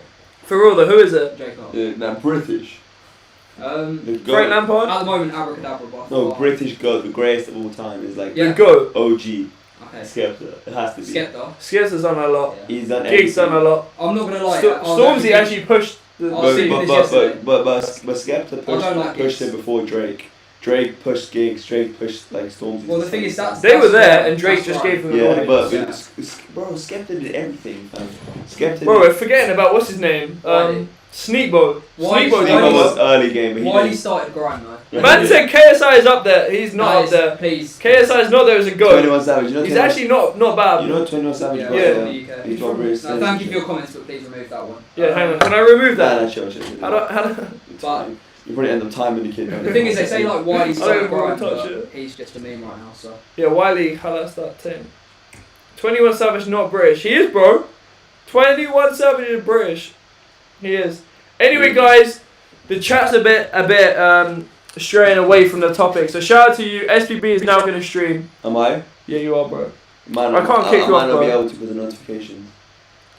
Speaker 1: For real though, who is it?
Speaker 4: Drake Hart.
Speaker 3: Nah, British.
Speaker 1: Frank
Speaker 3: The goat.
Speaker 1: Lampard?
Speaker 4: At the moment, Abracadabra, but
Speaker 3: No, British goat, the greatest of all time, is like
Speaker 4: Yeah.
Speaker 1: The goat.
Speaker 3: OG.
Speaker 4: Okay.
Speaker 3: Skepta. It has to be.
Speaker 4: Skepta.
Speaker 1: Skizz done a lot.
Speaker 4: Yeah.
Speaker 3: He's done
Speaker 1: Gigs done a
Speaker 3: everything.
Speaker 1: lot.
Speaker 4: I'm not gonna lie.
Speaker 1: Stormzy actually pushed the
Speaker 4: I was thinking this yesterday.
Speaker 3: But Skepta
Speaker 4: I don't like
Speaker 3: pushed
Speaker 4: Gigs.
Speaker 3: it before Drake. Drake pushed Gigs. Drake pushed like Stormzy.
Speaker 4: Well, the thing is that
Speaker 1: They were there and Drake just gave them an
Speaker 3: Yeah,
Speaker 1: audience.
Speaker 3: but
Speaker 4: Yeah.
Speaker 3: bro, Skepta did everything, fam. Skepta.
Speaker 1: Bro, we're forgetting about what's his name?
Speaker 4: Wiley.
Speaker 1: Sneakbo.
Speaker 4: Wiley-
Speaker 1: Sneakbo
Speaker 3: Sneakbo
Speaker 1: done
Speaker 3: was
Speaker 1: a lot.
Speaker 3: early game, but he
Speaker 4: Wiley
Speaker 3: did.
Speaker 4: started grind though.
Speaker 3: Yeah.
Speaker 1: Man said KSI is up there. He's not
Speaker 4: Guys,
Speaker 1: up there.
Speaker 4: Please.
Speaker 1: KSI is not there as a goat.
Speaker 3: 21 Savage. You know
Speaker 1: He's
Speaker 3: 21
Speaker 1: actually not bad.
Speaker 3: You know 21 Savage.
Speaker 4: Yeah,
Speaker 3: got,
Speaker 1: Yeah.
Speaker 4: from the UK.
Speaker 3: He's got British
Speaker 4: No, thank you for your comments, but please remove that one.
Speaker 1: Yeah, hang on. Can I remove
Speaker 3: Nah,
Speaker 1: that?
Speaker 3: chill.
Speaker 1: How do,
Speaker 4: But
Speaker 3: You probably end up timing the kid.
Speaker 4: the thing is, they say like Wiley
Speaker 1: I
Speaker 4: started
Speaker 1: don't wanna
Speaker 4: grind,
Speaker 1: touch
Speaker 4: but
Speaker 1: it.
Speaker 4: he's just a meme right now. So
Speaker 1: Yeah, Wiley, that's that thing. 21 Savage not British. He is, bro. 21 Savage is British. He is. Anyway, guys, the chat's a bit straying away from the topic. So shout out to you. SPB is now going to stream.
Speaker 3: Am I?
Speaker 1: Yeah, you are, bro.
Speaker 3: Man,
Speaker 1: I can't kick you off,
Speaker 3: I might not be
Speaker 1: bro.
Speaker 3: able to because of notifications.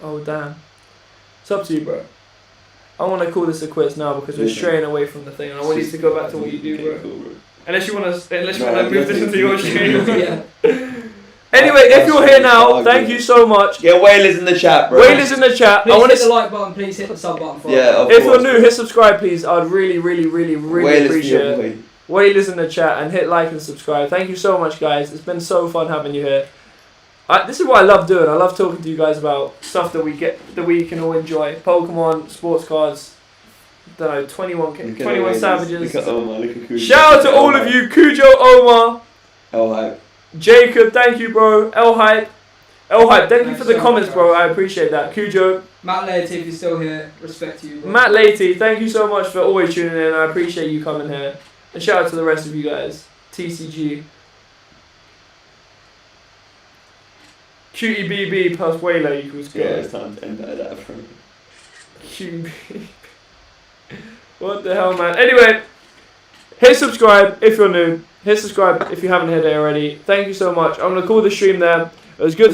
Speaker 1: Oh, damn. It's up to you, bro. I want to call this a quiz now because we're
Speaker 3: Listen.
Speaker 1: straying away from the thing, and I want you to go back to what you do,
Speaker 3: Okay,
Speaker 1: bro.
Speaker 3: cool, bro.
Speaker 1: Unless you want to
Speaker 3: No,
Speaker 1: move this into your stream.
Speaker 4: yeah.
Speaker 1: Anyway, if you're here now, thank you so much.
Speaker 3: Yeah, Whalers in the chat, bro.
Speaker 1: Whalers in the chat.
Speaker 4: Please
Speaker 1: I want
Speaker 4: hit the
Speaker 1: to.
Speaker 4: like button. Please hit the sub button. For
Speaker 3: Yeah, of
Speaker 1: If
Speaker 3: course,
Speaker 1: you're new, hit subscribe, please. I'd really
Speaker 3: Whalers
Speaker 1: appreciate
Speaker 3: for your
Speaker 1: it.
Speaker 3: boy.
Speaker 1: Whalers in the chat and hit like and subscribe. Thank you so much, guys. It's been so fun having you here. This is what I love doing. I love talking to you guys about stuff that we can all enjoy. Pokemon, sports cards. Don't know, 21
Speaker 3: Look at
Speaker 1: 21
Speaker 3: Whalers.
Speaker 1: Savages.
Speaker 3: Look at Omar, look at Kujo.
Speaker 1: Shout out to all of you, Cujo, Omar,
Speaker 3: El Hype.
Speaker 1: Jacob. Thank you, bro. El Hype. Thank you
Speaker 4: Thanks
Speaker 1: for the
Speaker 4: so
Speaker 1: comments,
Speaker 4: much,
Speaker 1: bro.
Speaker 4: guys.
Speaker 1: I appreciate that. Cujo,
Speaker 4: Matt Laird, if you're still here, respect to you. Bro.
Speaker 1: Matt Leahy, thank you so much for always tuning in. I appreciate you coming here. And shout out to the rest of you guys. TCG. Cutie BB plus Wayla equals
Speaker 3: Yeah,
Speaker 1: good.
Speaker 3: it's time to enter that for me.
Speaker 1: Cutie BB. What the hell, man? Anyway, hit subscribe if you're new. Hit subscribe if you haven't hit it already. Thank you so much. I'm going to call the stream there. It was good.